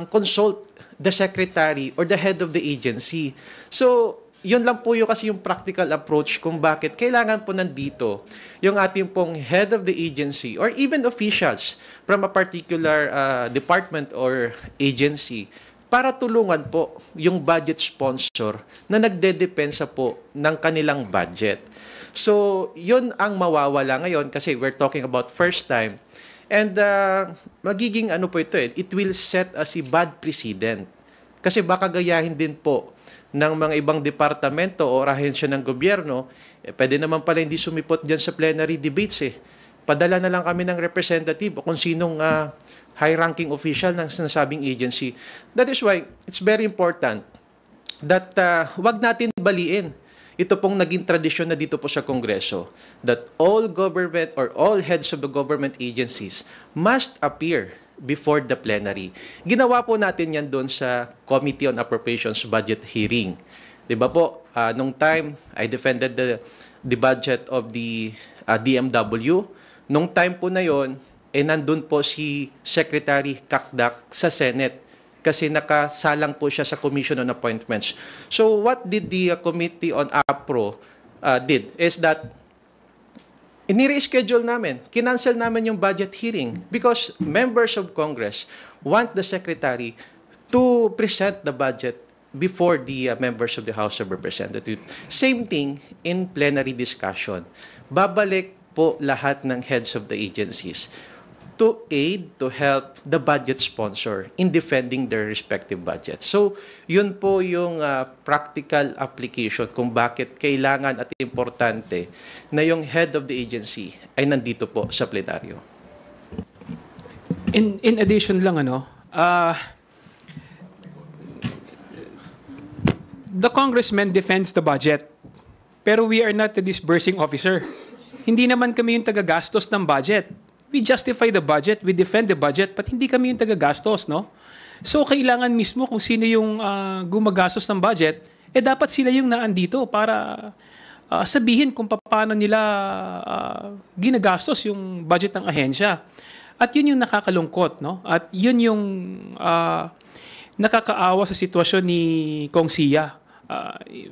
consult the secretary or the head of the agency. So, yun lang po yung kasi yung practical approach kung bakit kailangan po nandito yung ating pong head of the agency or even officials from a particular department or agency para tulungan po yung budget sponsor na nagdedepensa po ng kanilang budget. So, yun ang mawawala ngayon kasi we're talking about first time. And magiging ano po ito it will set as a bad precedent. Kasi baka gayahin din po ng mga ibang departamento o ahensya ng gobyerno, pwede naman pala hindi sumipot dyan sa plenary debates Padala na lang kami ng representative o kung sinong high-ranking official ng sinasabing agency. That is why it's very important that wag natin baliin ito pong naging tradisyon na dito po sa Kongreso that all government or all heads of the government agencies must appear before the plenary. Ginawa po natin yan doon sa Committee on Appropriations budget hearing. Diba po, nung time, I defended the budget of the DMW. Nung time po na yon, nandun po si Secretary Kakdak sa Senate kasi nakasalang po siya sa Commission on Appointments. So what did the Committee on APRO did is that ini-reschedule namin, kinancel namin yung budget hearing because members of Congress want the Secretary to present the budget before the members of the House of Representatives. Same thing in plenary discussion. Babalik po lahat ng heads of the agencies to aid, to help the budget sponsor in defending their respective budgets. So, yun po yung practical application kung bakit kailangan at importante na yung head of the agency ay nandito po sa plenaryo. In addition lang, the congressman defends the budget, pero we are not the disbursing officer. Hindi naman kami yung tagagastos ng budget. We justify the budget, we defend the budget, but hindi kami yung tagagastos, no? So, kailangan mismo kung sino yung gumagastos ng budget, dapat sila yung naandito para sabihin kung paano nila ginagastos yung budget ng ahensya. At yun yung nakakalungkot, no? At yun yung nakakaawa sa sitwasyon ni Kong Sia.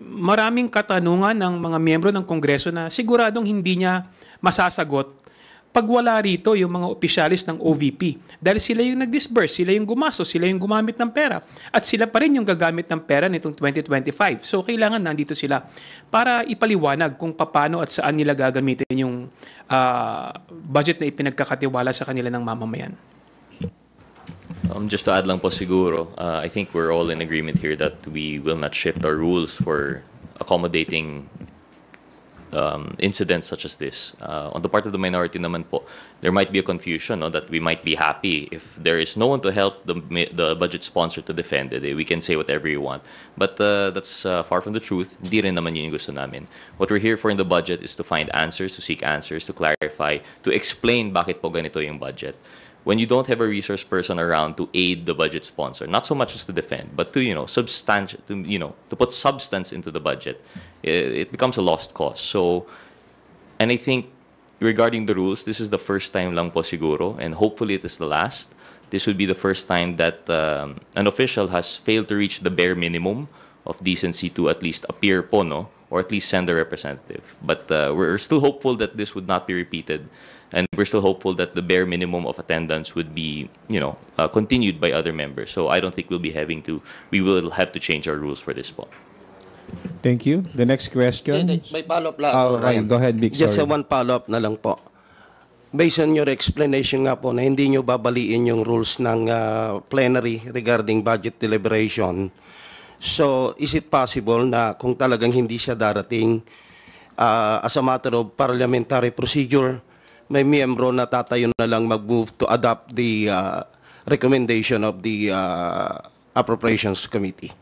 Maraming katanungan ng mga miyembro ng Kongreso na siguradong hindi niya masasagot pag wala rito yung mga opisyalis ng OVP. Dahil sila yung nag-disburse, sila yung gumastos, sila yung gumamit ng pera. At sila pa rin yung gagamit ng pera nitong 2025. So kailangan nandito sila para ipaliwanag kung paano at saan nila gagamitin yung budget na ipinagkakatiwala sa kanila ng mamamayan. Just to add lang po siguro, I think we're all in agreement here that we will not shift our rules for accommodating incidents such as this. On the part of the minority naman po, there might be a confusion, no, that we might be happy if there is no one to help the budget sponsor to defend it. We can say whatever you want. But that's far from the truth. Hindi rin naman yun yung gusto namin. What we're here for in the budget is to find answers, to seek answers, to clarify, to explain bakit po ganito yung budget. When you don't have a resource person around to aid the budget sponsor, not so much as to defend, but to to put substance into the budget, it becomes a lost cause. So, and I think regarding the rules, this is the first time lang po siguro, and hopefully it is the last. This would be the first time that an official has failed to reach the bare minimum of decency to at least appear po, no, or at least send a representative. But we're still hopeful that this would not be repeated. And we're still hopeful that the bare minimum of attendance would be, continued by other members. So I don't think we will have to change our rules for this po. Thank you. The next question. May follow-up lang. Go ahead, Vic. Just Sorry. one follow-up na lang po. Based on your explanation nga po na hindi nyo babaliin yung rules ng plenary regarding budget deliberation. So, is it possible na kung talagang hindi siya darating as a matter of parliamentary procedure, may miyembro na tatayo na lang mag-move to adopt the recommendation of the Appropriations Committee?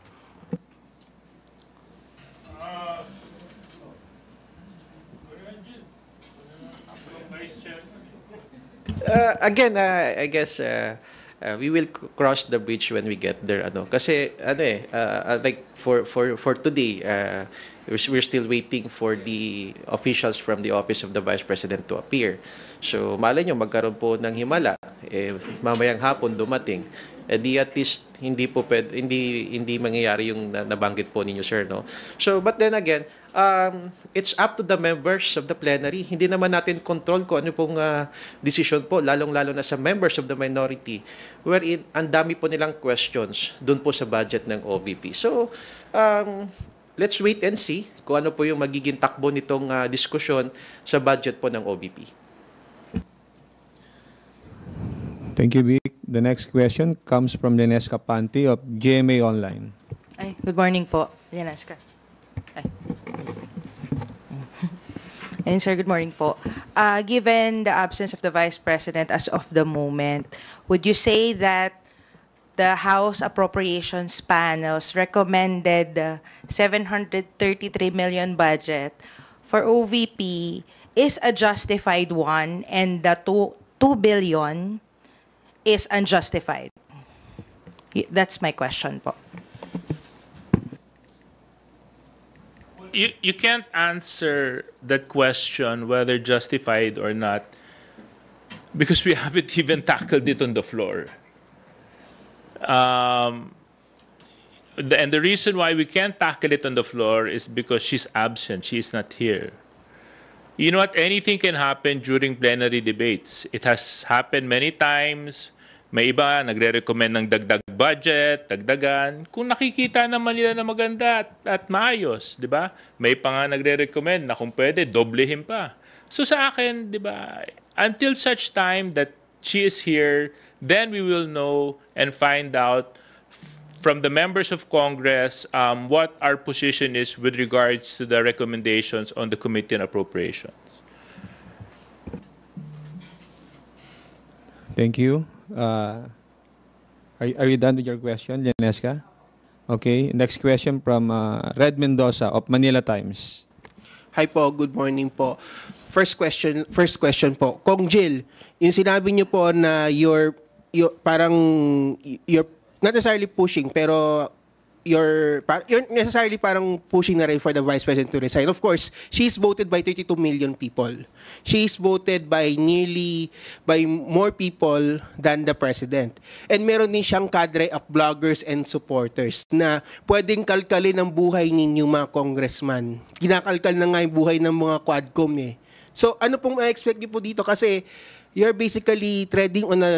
Again, I guess we will cross the bridge when we get there. Kasi like for today, we're still waiting for the officials from the Office of the Vice President to appear. So malay nyo, magkaroon po ng himala. Mamayang hapon dumating. Di at least hindi mangyayari yung nabanggit po ninyo, sir, no? So, but then again, it's up to the members of the plenary. Hindi naman natin control kung ano pong decision po, lalong-lalo na sa members of the minority, wherein ang dami po nilang questions dun po sa budget ng OVP. So, let's wait and see kung ano po yung magiging takbo nitong diskusyon sa budget po ng OVP. Thank you, Vic. The next question comes from Lenesca Panti of GMA Online. Ay, good morning po, Lenesca. And sir, good morning po. Given the absence of the Vice President as of the moment, would you say that the House Appropriations Panel's recommended 733 million budget for OVP is a justified one and the 2 billion is unjustified? That's my question po. You can't answer that question whether justified or not because we haven't even tackled it on the floor. And the reason why we can't tackle it on the floor is because she's absent. She's not here. You know what? Anything can happen during plenary debates. It has happened many times. May iba nagre-recommend ng dagdag budget, dagdagan. Kung nakikita naman nila na maganda at maayos, di ba? May pa nga nagre-recommend na kung pwede, doblehin pa. So sa akin, di ba, until such time that she is here, then we will know and find out from the members of Congress what our position is with regards to the recommendations on the Committee on Appropriations. Thank you. Are you done with your question, Lenesca? Okay. Next question from Red Mendoza of Manila Times. Hi po, good morning po. First question po. Kong Jill, yung sinabi niyo po na you're not necessarily pushing, pero you're necessarily parang pushing na rin for the Vice President to resign. Of course, she's voted by 32 million people. She's voted by more people than the President. And meron din siyang cadre of bloggers and supporters na pwedeng kalkalin ang buhay ninyong mga congressman. Kinakalkal na nga yung buhay ng mga Quadcom eh. So ano pong ma-expect niyo po dito? Kasi you're basically treading on a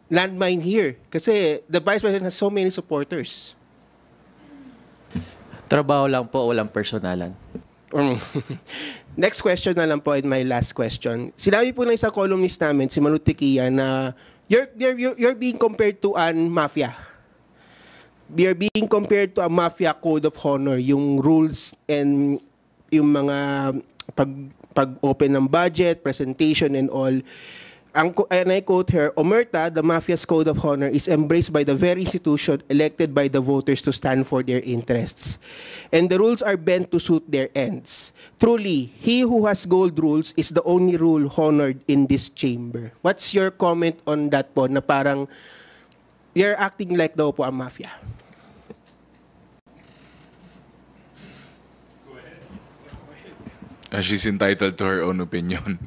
landmine here. Kasi the Vice President has so many supporters. Trabaho lang po, walang personalan. Next question na lang po and my last question. Sinabi po ng isang columnist namin, si Manu Tequia, na you're being compared to an mafia. You're being compared to a mafia code of honor, yung rules and yung mga pag-open ng budget, presentation and all. And I quote her, "Omerta, the mafia's code of honor is embraced by the very institution elected by the voters to stand for their interests. And the rules are bent to suit their ends. Truly, he who has gold rules is the only rule honored in this chamber." What's your comment on that po, na parang you're acting like daw po ang mafia? She's entitled to her own opinion.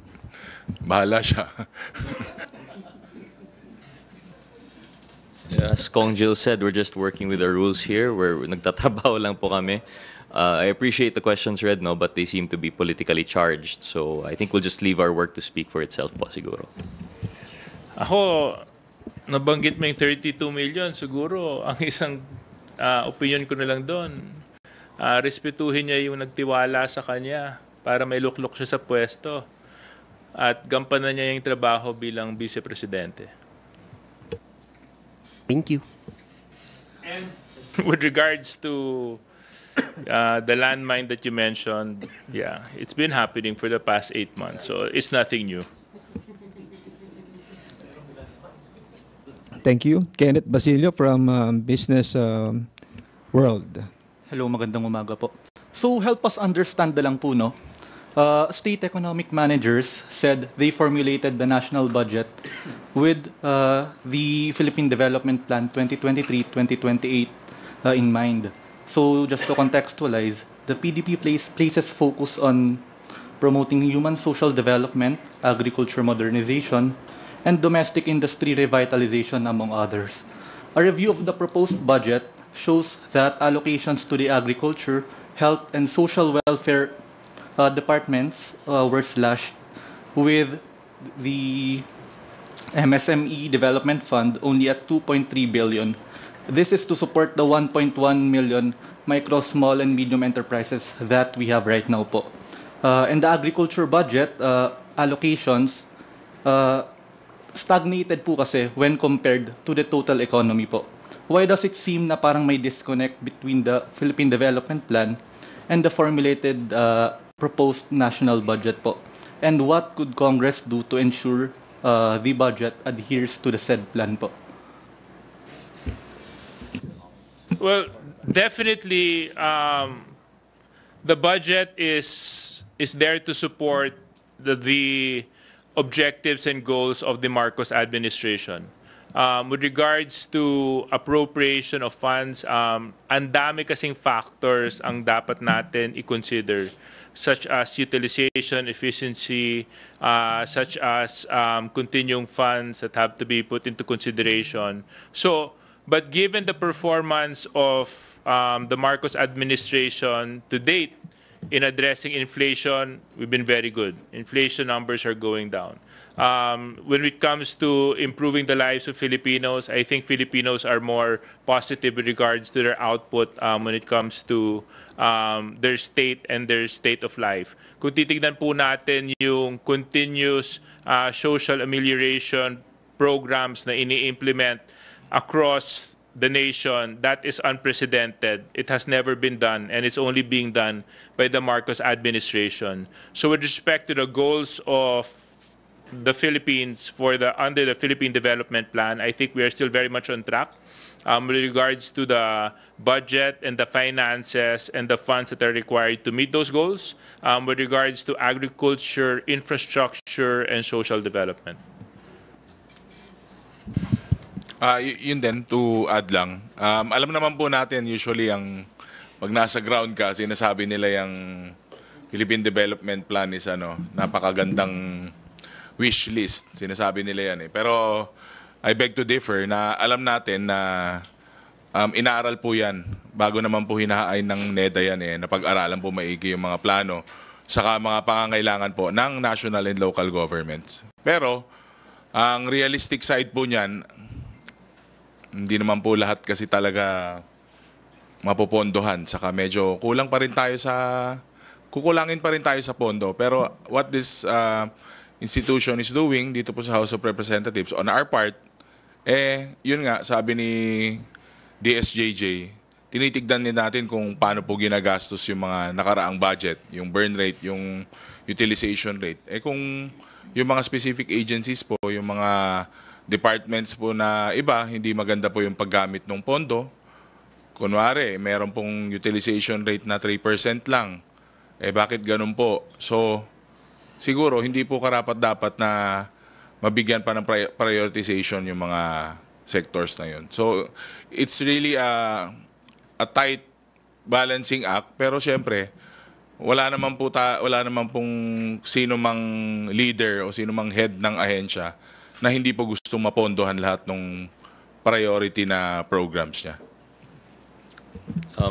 Bahala siya. As Kong Jill said, we're just working with the rules here. We're nagtatrabaho lang po kami. I appreciate the questions read, no, but they seem to be politically charged. So I think we'll just leave our work to speak for itself po siguro. Ako, nabanggit mo yung 32 million, siguro ang isang opinion ko na lang doon. Respetuhin niya yung nagtiwala sa kanya para may luklok siya sa pwesto. At gampanan niya yung trabaho bilang vice-presidente. Thank you. And with regards to the landmine that you mentioned, yeah, it's been happening for the past 8 months, so it's nothing new. Thank you. Kenneth Basilio from Business World. Hello, magandang umaga po. So help us understand na lang po, no? State economic managers said they formulated the national budget with the Philippine Development Plan 2023-2028 in mind. So just to contextualize, the PDP places focus on promoting human social development, agriculture modernization, and domestic industry revitalization, among others. A review of the proposed budget shows that allocations to the agriculture, health, and social welfare departments were slashed, with the MSME Development Fund only at 2.3 billion. This is to support the 1.1 million micro, small, and medium enterprises that we have right now po. And the agriculture budget allocations stagnated po kasi when compared to the total economy po. Why does it seem na parang may disconnect between the Philippine Development Plan and the formulated proposed national budget po? And what could Congress do to ensure the budget adheres to the said plan po? Well, definitely, the budget is there to support the objectives and goals of the Marcos administration. With regards to appropriation of funds, ang dami kasing factors ang dapat natin i-consider, such as utilization, efficiency, such as continuing funds that have to be put into consideration. So, but given the performance of the Marcos administration to date in addressing inflation, we've been very good. Inflation numbers are going down. When it comes to improving the lives of Filipinos, I think Filipinos are more positive with regards to their output when it comes to their state and their state of life. Kung titignan po natin yung continuous social amelioration programs na ini-implement across the nation, that is unprecedented. It has never been done, and it's only being done by the Marcos administration. So with respect to the goals of the Philippines under the Philippine Development Plan, I think we are still very much on track. With regards to the budget and the finances and the funds that are required to meet those goals, with regards to agriculture, infrastructure, and social development. Yun din, to add lang. Alam naman po natin, usually, pag nasa ground ka, sinasabi nila yung Philippine Development Plan is napakagandang wish list. Sinasabi nila yan eh. Pero I beg to differ na alam natin na inaaral po yan bago naman po hinahain ng NEDA yan eh, na pag-aralan po maigi yung mga plano. saka mga pangangailangan po ng national and local governments. Pero ang realistic side po niyan, hindi naman po lahat kasi talaga mapopondohan. Saka medyo kukulangin pa rin tayo sa pondo. Pero what this institution is doing dito po sa House of Representatives, on our part, yun nga, sabi ni DSJJ, tinitignan din natin kung paano po ginagastos yung mga nakaraang budget, yung burn rate, yung utilization rate. Kung yung mga specific agencies po, yung mga departments po na iba, hindi maganda po yung paggamit ng pondo. Kunwari, meron pong utilization rate na 3% lang. Bakit ganun po? So, siguro, hindi po karapat-dapat na mabigyan pa ng prioritization yung mga sectors na yun. So, it's really a tight balancing act, pero syempre wala naman pong sino mang leader o sino mang head ng ahensya na hindi po gustong mapondohan lahat ng priority na programs niya.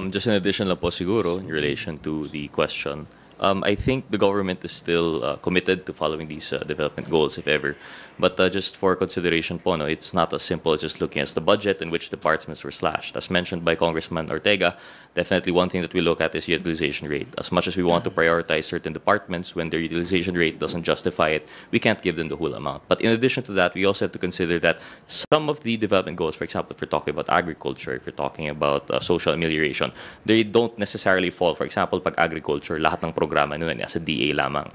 Just in addition lang po siguro in relation to the question, I think the government is still committed to following these development goals, if ever. But just for consideration po, no, it's not as simple as just looking at the budget in which departments were slashed. As mentioned by Congressman Ortega, definitely one thing that we look at is utilization rate. As much as we want to prioritize certain departments, when their utilization rate doesn't justify it, we can't give them the whole amount. But in addition to that, we also have to consider that some of the development goals, for example, if we're talking about agriculture, if we're talking about social amelioration, they don't necessarily fall. For example, pag agriculture, lahat ng programa nun ay nasa DA lamang.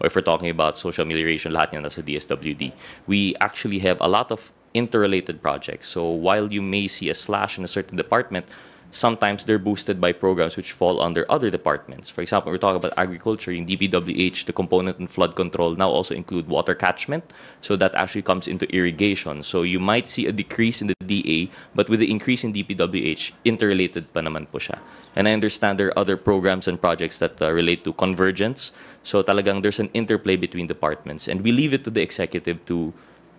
Or if we're talking about social amelioration, lahat yan nasa DSWD. We actually have a lot of interrelated projects. So while you may see a slash in a certain department, sometimes they're boosted by programs which fall under other departments. For example, we're talking about agriculture, in DPWH, the component in flood control now also include water catchment. So that actually comes into irrigation. So you might see a decrease in the DA, but with the increase in DPWH, interrelated pa naman po siya. And I understand there are other programs and projects that relate to convergence. So talagang there's an interplay between departments. And we leave it to the executive to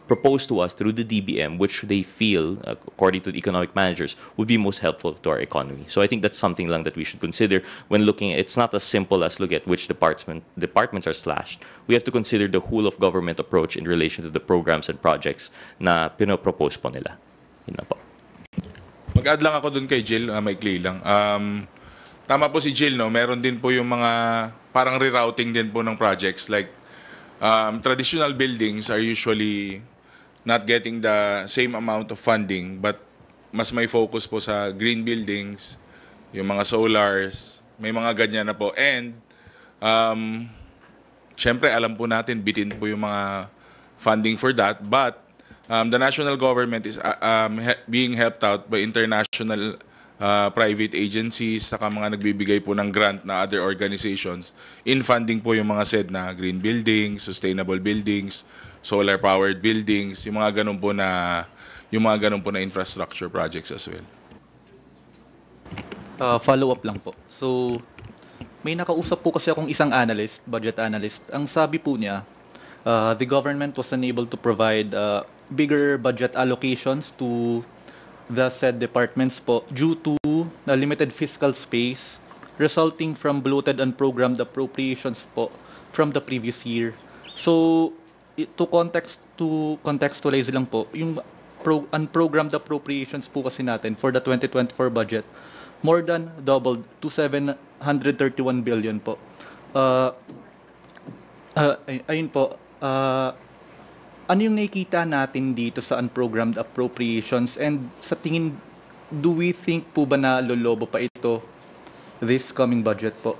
propose to us through the DBM, which they feel, according to the economic managers, would be most helpful to our economy. So I think that's something lang that we should consider when looking at, it's not as simple as look at which departments are slashed. We have to consider the whole of government approach in relation to the programs and projects na pinopropose po nila. Yun na po. Mag-add lang ako dun kay Jill, maikli lang. Tama po si Jill, no? Meron din po yung mga parang rerouting din po ng projects. Like, traditional buildings are usually not getting the same amount of funding, but mas may focus po sa green buildings, yung mga solars, may mga ganyan na po. And, syempre, alam po natin, bitin po yung mga funding for that, but the national government is being helped out by international private agencies, saka mga nagbibigay po ng grant na other organizations in funding po yung mga said na green buildings, sustainable buildings, solar-powered buildings, yung mga ganun po na infrastructure projects as well. Follow-up lang po. So, may nakausap po kasi akong isang analyst, budget analyst. Ang sabi po niya, the government was unable to provide bigger budget allocations to the said departments po due to limited fiscal space resulting from bloated and programmed appropriations po from the previous year. So, to contextualize lang po, yung unprogrammed appropriations po kasi natin for the 2024 budget, more than doubled to 731 billion po. Ayun po, ano yung nakikita natin dito sa unprogrammed appropriations, and sa tingin, do we think po ba na lolobo pa ito this coming budget po?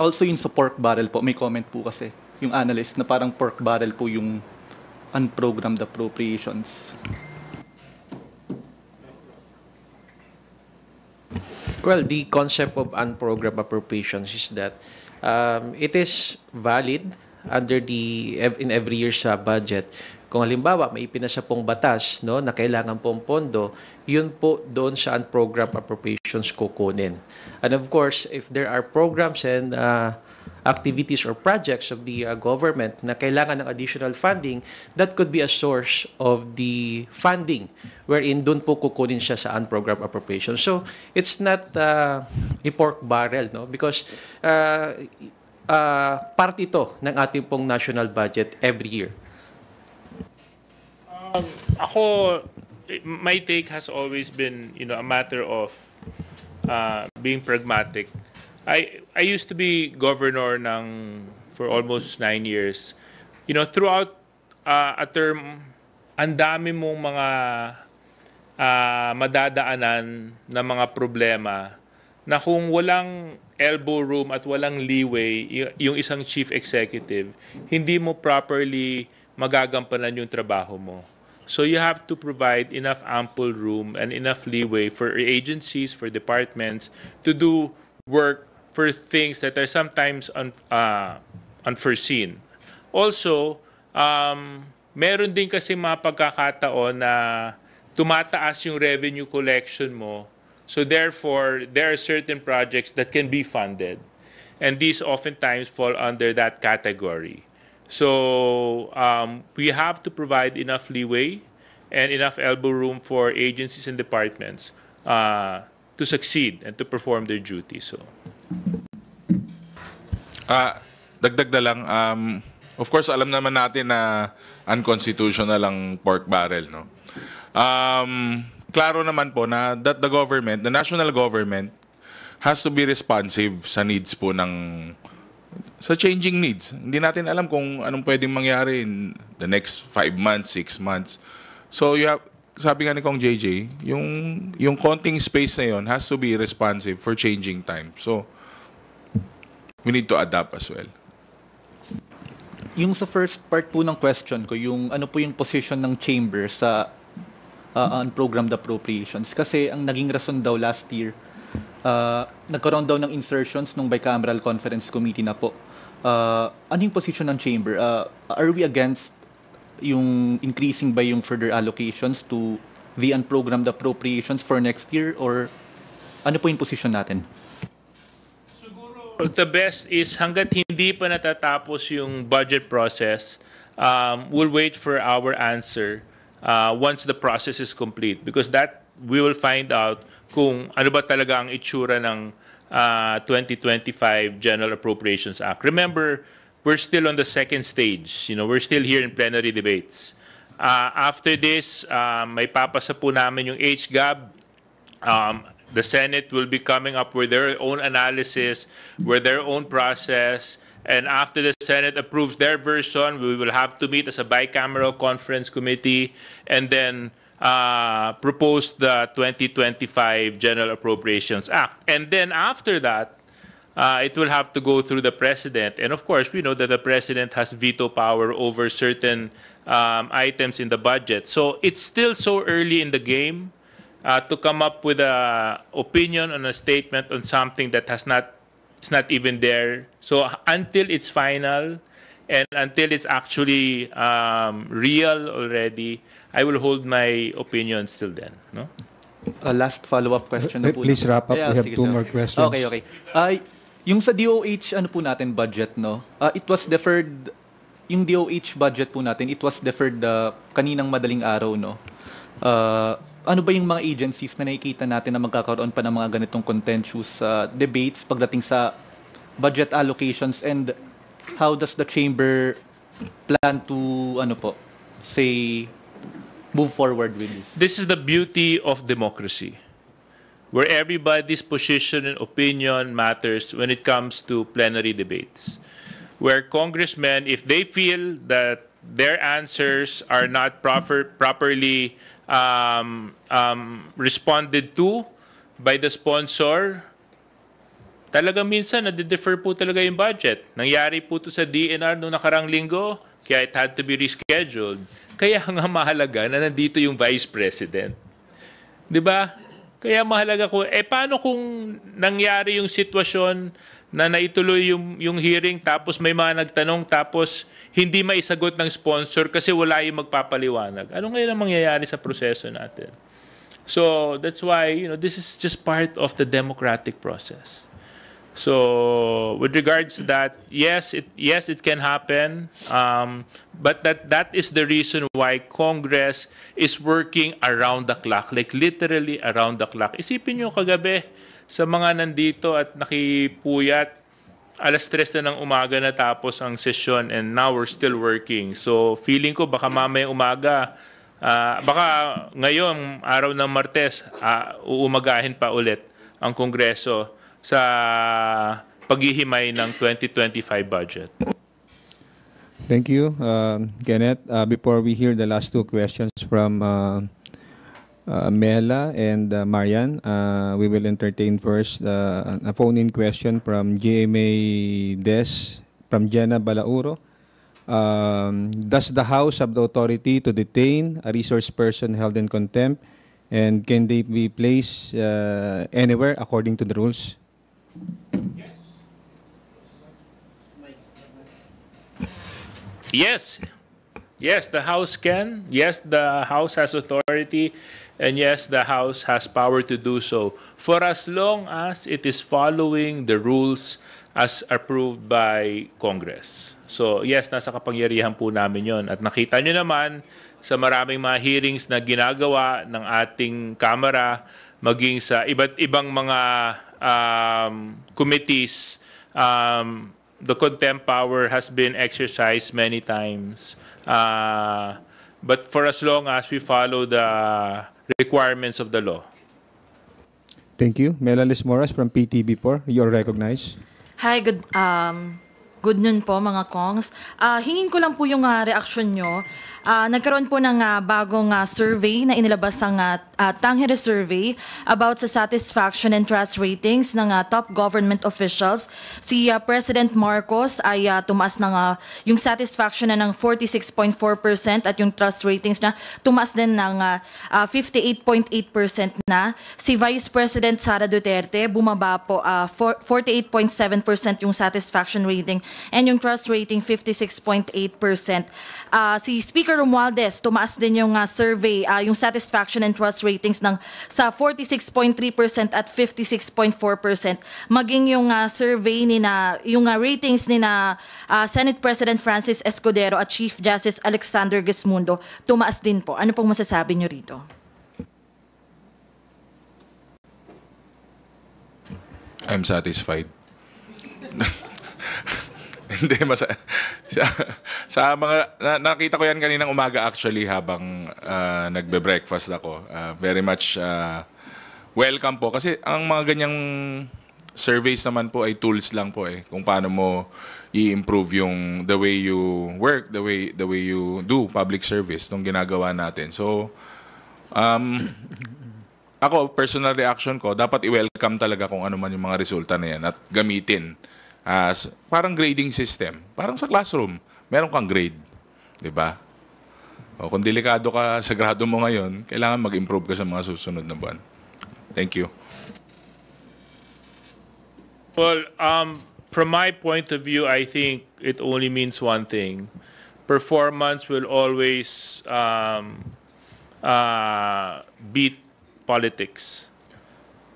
Also yung sa pork barrel po, may comment po kasi yung analyst na parang pork barrel po yung unprogrammed appropriations. Well, the concept of unprogrammed appropriations is that it is valid under in every year's budget. Kung halimbawa may ipinasa pong batas, no, na kailangan pong pondo, yun po doon sa unprogrammed appropriations kukunin. And of course, if there are programs and activities or projects of the government na kailangan ng additional funding, that could be a source of the funding wherein doon po kukunin siya sa unprogrammed appropriation. So it's not a pork barrel, no? Because part ito ng ating pong national budget every year. Ako, my take has always been, a matter of being pragmatic. I used to be governor for almost 9 years. Throughout a term, ang dami mong mga madadaanan na mga problema na kung walang elbow room at walang leeway yung isang chief executive, hindi mo properly magagampanan yung trabaho mo. So you have to provide enough ample room and enough leeway for agencies, for departments to do work for things that are sometimes unforeseen. Also, meron din kasi mga pagkakataon na tumataas yung revenue collection mo. So therefore, there are certain projects that can be funded. And these oftentimes fall under that category. So we have to provide enough leeway and enough elbow room for agencies and departments to succeed and to perform their duty. So, dagdag na lang, of course, alam naman natin na unconstitutional ang pork barrel, no? Klaro naman po na that the national government has to be responsive sa needs po sa changing needs. Hindi natin alam kung anong pwedeng mangyari in the next 5 months, 6 months. So sabi nga ni Kong JJ, yung konting space na yon has to be responsive for changing time. So we need to adapt as well. Yung sa first part po ng question ko, yung ano po yung position ng chamber sa unprogrammed appropriations. Kasi ang naging rason daw last year, nagkaroon daw ng insertions nung bicameral conference committee na po. Ano yung position ng chamber? Are we against yung increasing by yung further allocations to the unprogrammed appropriations for next year? Or ano po yung position natin? The best is hanggat hindi pa natatapos yung budget process, we'll wait for our answer once the process is complete, because that we will find out kung ano ba talaga ang itsura ng 2025 General Appropriations Act. Remember, we're still on the second stage. We're still here in plenary debates. After this, may papasa po namin yung HGAB. The Senate will be coming up with their own analysis, with their own process. And after the Senate approves their version, we will have to meet as a bicameral conference committee and then propose the 2025 General Appropriations Act. And then after that, it will have to go through the President. And of course, we know that the President has veto power over certain items in the budget. So it's still so early in the game to come up with an opinion on a statement on something that it's not even there. So until it's final and until it's actually real already, I will hold my opinion still then. No? Last follow-up question na po. Please wrap up. We have sige, 2 sir. more questions. Okay. Yung sa DOH, ano po natin budget, no? It was deferred, yung DOH budget po natin, it was deferred kaninang madaling araw, no? Ano ba yung mga agencies na nakikita natin na magkakaroon pa ng mga ganitong contentious debates pagdating sa budget allocations, and how does the chamber plan to move forward with this? This is the beauty of democracy, where everybody's position and opinion matters when it comes to plenary debates, where congressmen, if they feel that their answers are not properly responded to by the sponsor, talagang minsan nade-defer po talaga yung budget. Nangyari po to sa DNR noong nakarang linggo, kaya it had to be rescheduled. Kaya nga mahalaga na nandito yung Vice President. 'Di ba? Kaya mahalaga ko, paano kung nangyari yung sitwasyon na naituloy yung hearing tapos may mga nagtanong tapos hindi maisagot ng sponsor kasi wala yung magpapaliwanag. Ano ngayon ang mangyayari sa proseso natin? So that's why, this is just part of the democratic process. So with regards to that, yes, it can happen, but that is the reason why Congress is working around the clock, like literally around the clock. Isipin nyo kagabi sa mga nandito at nakipuyat, alas 3 na ng umaga na tapos ang session and now we're still working. So feeling ko baka mamayang umaga, baka ngayon, araw ng Martes, uumagahin pa ulit ang Kongreso sa paghihimay ng 2025 budget. Thank you, Kenneth. Before we hear the last two questions from Mela and Marian, we will entertain first a phone-in question from GMA Des, from Jenna Balauro. Does the House have the authority to detain a resource person held in contempt, and can they be placed anywhere according to the rules? Yes, the House can. Yes, the House has authority, and yes, the House has power to do so for as long as it is following the rules as approved by Congress. So yes, nasa kapangyarihan po namin yon. At nakita nyo naman sa maraming mga hearings na ginagawa ng ating Kamara, maging sa iba't ibang mga committees, the contempt power has been exercised many times. But for as long as we follow the requirements of the law. Thank you. Melalis Moras from PTV4. You're recognized. Hi, good noon po mga Kongs. Hingin ko lang po yung reaksyon nyo. Nagkaroon po ng bagong survey na inilabas ang Tangere Survey about sa satisfaction and trust ratings ng top government officials. Si President Marcos ay tumaas ng yung satisfaction na ng 46.4% at yung trust ratings na tumaas din ng 58.8% na. Si Vice President Sara Duterte bumaba po 48.7% yung satisfaction rating and yung trust rating 56.8%. Si Speaker Romualdez, tumaas din yung survey, yung satisfaction and trust ratings ng sa 46.3% at 56.4%. Maging yung survey ni na yung ratings ni na Senate President Francis Escudero at Chief Justice Alexander Gesmundo, tumaas din po. Ano pong masasabi niyo rito? I'm satisfied. Hindi, sa mga, nakita ko yan kaninang umaga actually habang nagbe-breakfast ako. Very much welcome po. Kasi ang mga ganyang surveys naman po ay tools lang po kung paano mo i-improve yung the way you work, the way you do public service nung ginagawa natin. So, ako, personal reaction ko, dapat i-welcome talaga kung ano man yung mga resulta na yan at gamitin as parang grading system. Parang sa classroom, meron kang grade. Diba? O, kung delikado ka sa grado mo ngayon, kailangan mag-improve ka sa mga susunod na buwan. Thank you. Well, from my point of view, I think it only means one thing. Performance will always beat politics.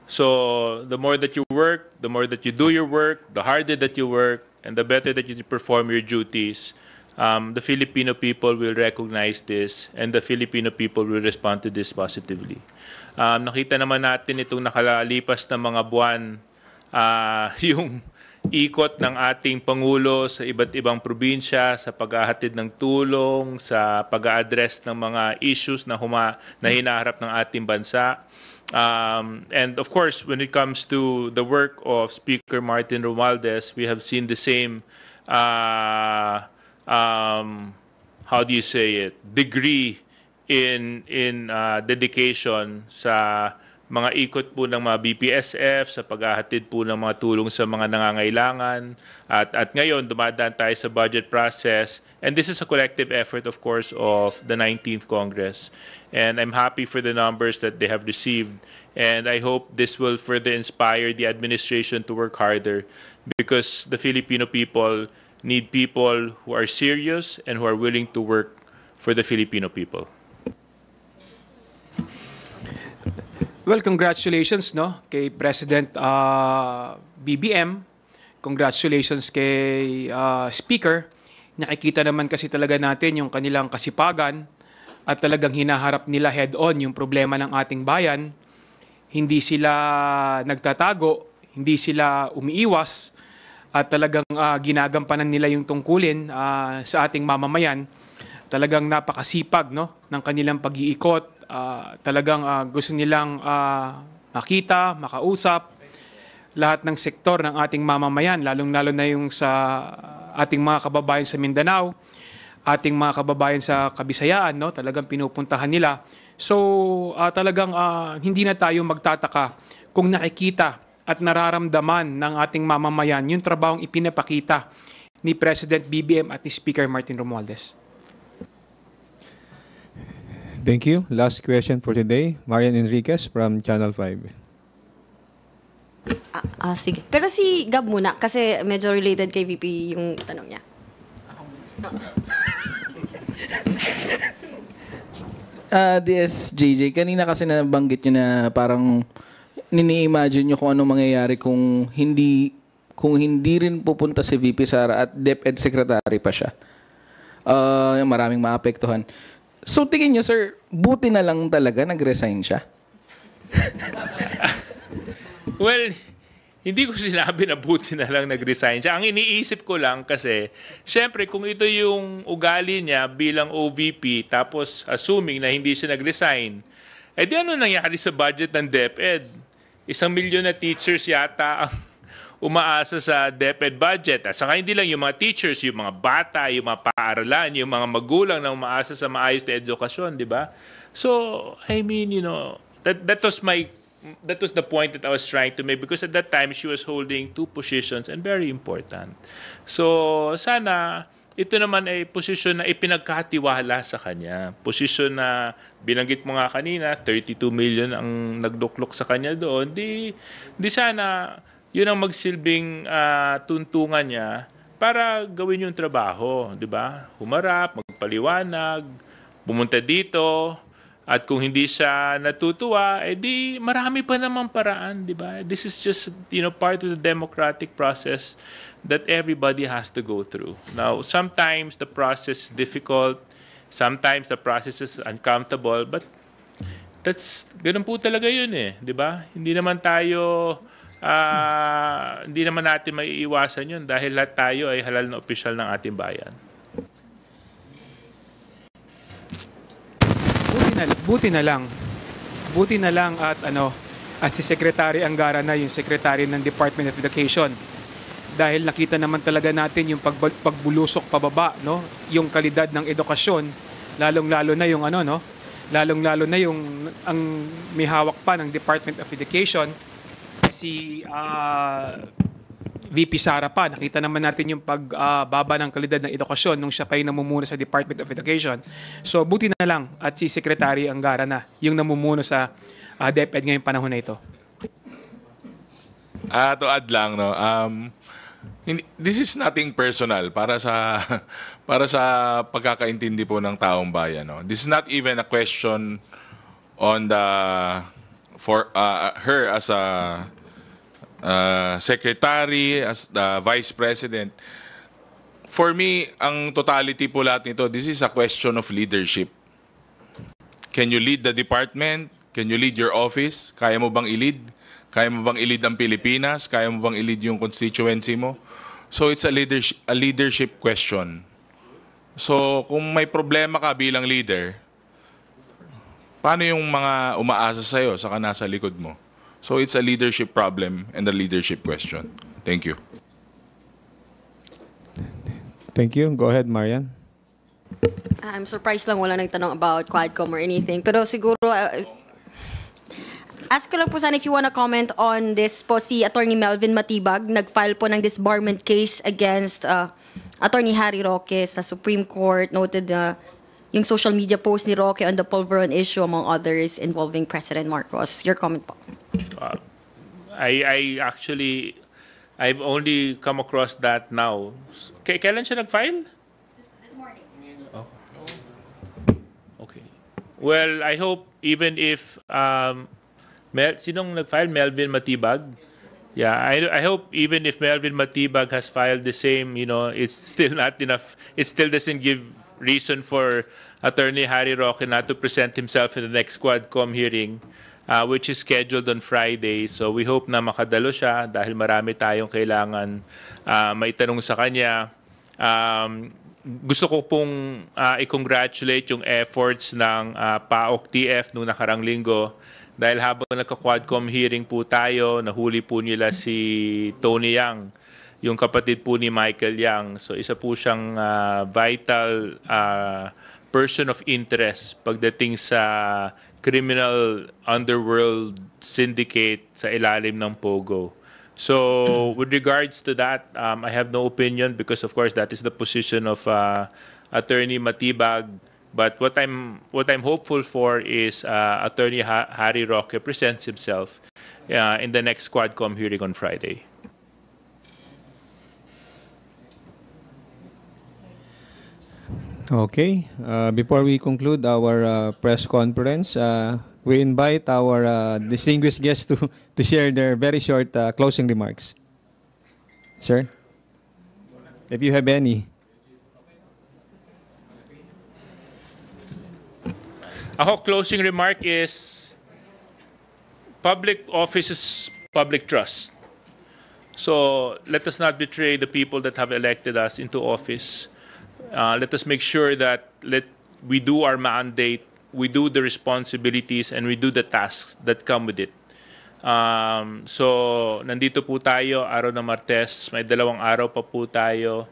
So the more that you work, the more that you do your work, the harder that you work, and the better that you perform your duties, the Filipino people will recognize this, and the Filipino people will respond to this positively. Nakita naman natin itong nakalalipas na mga buwan, yung ikot ng ating Pangulo sa iba't ibang probinsya sa paghahatid ng tulong, sa pag-a-address ng mga issues na hinaharap ng ating bansa. And of course, when it comes to the work of Speaker Martin Romualdez, we have seen the same, how do you say it, degree in dedication sa mga ikot po ng mga BPSF, sa paghahatid po ng mga tulong sa mga nangangailangan. At ngayon, dumadaan tayo sa budget process. And this is a collective effort, of course, of the 19th Congress. And I'm happy for the numbers that they have received. And I hope this will further inspire the administration to work harder, because the Filipino people need people who are serious and who are willing to work for the Filipino people. Well, congratulations no kay President BBM. Congratulations kay Speaker. Nakikita naman kasi talaga natin yung kanilang kasipagan at talagang hinaharap nila head-on yung problema ng ating bayan. Hindi sila nagtatago, hindi sila umiiwas at talagang ginagampanan nila yung tungkulin sa ating mamamayan. Talagang napakasipag no ng kanilang pag-iikot. Talagang gusto nilang makita, makausap lahat ng sektor ng ating mamamayan, lalong-lalo na yung sa ating mga kababayan sa Mindanao, ating mga kababayan sa Kabisayaan, no? Talagang pinupuntahan nila. So, talagang hindi na tayo magtataka kung nakikita at nararamdaman ng ating mamamayan yung trabahong ipinapakita ni President BBM at ni Speaker Martin Romualdez. Thank you. Last question for today, Marian Enriquez from Channel 5. Sige. Pero si Gab muna, kasi medyo related kay VP yung tanong niya. DSJJ, kanina kasi nabanggit nyo na parang nini-imagine nyo kung ano mangyayari kung hindi rin pupunta si VP Sara at DepEd Secretary pa siya. Maraming maapektuhan. So tingin nyo, sir, buti na lang talaga nag-resign siya? Well, hindi ko sinabi na buti na lang nag-resign siya. Ang iniisip ko lang kasi, syempre kung ito yung ugali niya bilang OVP, tapos assuming na hindi siya nag-resign, di ano nangyari sa budget ng DepEd? 1 milyon na teachers yata ang umaasa sa DepEd budget. At saka hindi lang yung mga teachers, yung mga bata, yung mga paaralan, yung mga magulang na umaasa sa maayos na edukasyon, di ba? So, I mean, you know, that was the point that I was trying to make, because at that time she was holding 2 positions and very important. So, sana ito naman ay posisyon na ipinagkatiwala sa kanya. Posisyon na binanggit mo nga kanina, 32 million ang nagduklok sa kanya doon. Di sana yun ang magsilbing tuntungan niya para gawin yung trabaho, di ba? Humarap, magpaliwanag, pumunta dito, at kung hindi siya natutuwa, di marami pa namang paraan, di ba? This is just, part of the democratic process that everybody has to go through. Now, sometimes the process is difficult, sometimes the process is uncomfortable, but ganun po talaga yun di ba? Hindi naman natin maiiwasan yun dahil lahat tayo ay halal na opisyal ng ating bayan. Buti na lang at si Secretary Angara na yung Secretary ng Department of Education, dahil nakita naman talaga natin yung pagbulusok pababa, no, yung kalidad ng edukasyon, lalong-lalo na yung lalong-lalo na yung ang may hawak pa ng Department of Education, si VP Sara pa. Nakita naman natin yung pagbaba ng kalidad ng edukasyon nung siya pa yung namumuno sa Department of Education. So buti na lang at si Secretary Angara na yung namumuno sa DepEd ngayong panahon na ito. To add lang, no, this is nothing personal para sa pagkakaintindi po ng taong bayan. No? This is not even a question on for her as a secretary, as the vice president. For me, ang totality po lahat nito, this is a question of leadership. Can you lead the department? Can you lead your office? Kaya mo bang i-lead? Kaya mo bang i-lead ang Pilipinas? Kaya mo bang i-lead yung constituency mo? So it's a leadership question. So kung may problema ka bilang leader, paano yung mga umaasa sa'yo saka nasa likod mo? So it's a leadership problem and a leadership question. Thank you. Thank you. Go ahead, Marian. I'm surprised lang wala nagtanong about Quadcom or anything. Pero siguro, ask ko lang po sana if you wanna comment on this po si Attorney Melvin Matibag. Nag-file po ng disbarment case against Attorney Harry Roque sa Supreme Court. Noted yung social media post ni Roque on the Pulveron issue, among others, involving President Marcos. Your comment po. I've only come across that now. Kailan siya nag-file? This morning. Oh. Okay. Well, I hope even if Sinong nag-file? Melvin Matibag? Yeah, I hope even if Melvin Matibag has filed the same, it's still not enough. It still doesn't give reason for Attorney Harry Roque not to present himself in the next Quadcom hearing, which is scheduled on Friday. So we hope na makadalo siya dahil marami tayong kailangan maitanong sa kanya. Gusto ko pong i-congratulate yung efforts ng PAOK TF noong nakarang linggo. Dahil habang nagka-Quadcom hearing po tayo, nahuli po nila si Tony Yang, yung kapatid po ni Michael Yang. So isa po siyang vital person of interest pagdating sa criminal underworld syndicate sa ilalim ng POGO. So with regards to that, I have no opinion because of course that is the position of Attorney Matibag. But what I'm hopeful for is Attorney Harry Roque presents himself in the next Quadcom hearing on Friday. Okay. Before we conclude our press conference, we invite our distinguished guests to share their very short closing remarks. Sir, if you have any. Our closing remark is public office is public trust. So let us not betray the people that have elected us into office. Let us make sure that we do our mandate, we do the responsibilities, and we do the tasks that come with it. So nandito po tayo, araw ng Martes, may 2 araw pa po tayo.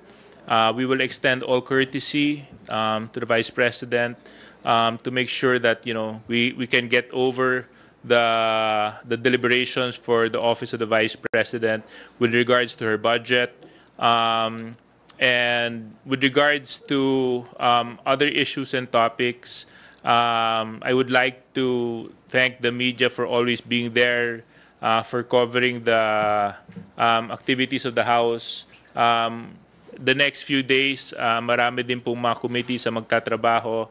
We will extend all courtesy to the Vice President to make sure that we can get over the deliberations for the Office of the Vice President with regards to her budget. And with regards to other issues and topics, I would like to thank the media for always being there, for covering the activities of the House. The next few days, marami din pong mga committees sa magtatrabaho.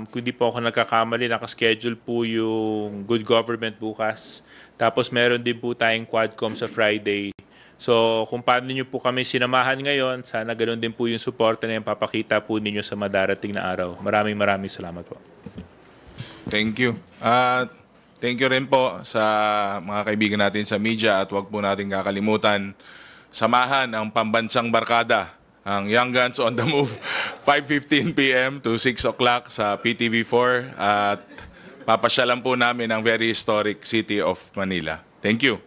Kung di po ako nagkakamali, nakaschedule po yung Good Government bukas. Tapos meron din po tayong Quadcom sa Friday. So kung paano nyo po kami sinamahan ngayon, sana ganoon din po yung suporta na yung papakita po ninyo sa madarating na araw. Maraming salamat po. Thank you. Thank you rin po sa mga kaibigan natin sa media at huwag po natin kakalimutan, samahan ang pambansang barkada, ang Young Guns on the Move, 5:15 p.m. to 6 o'clock sa PTV4 at papasyalan po namin ang very historic city of Manila. Thank you.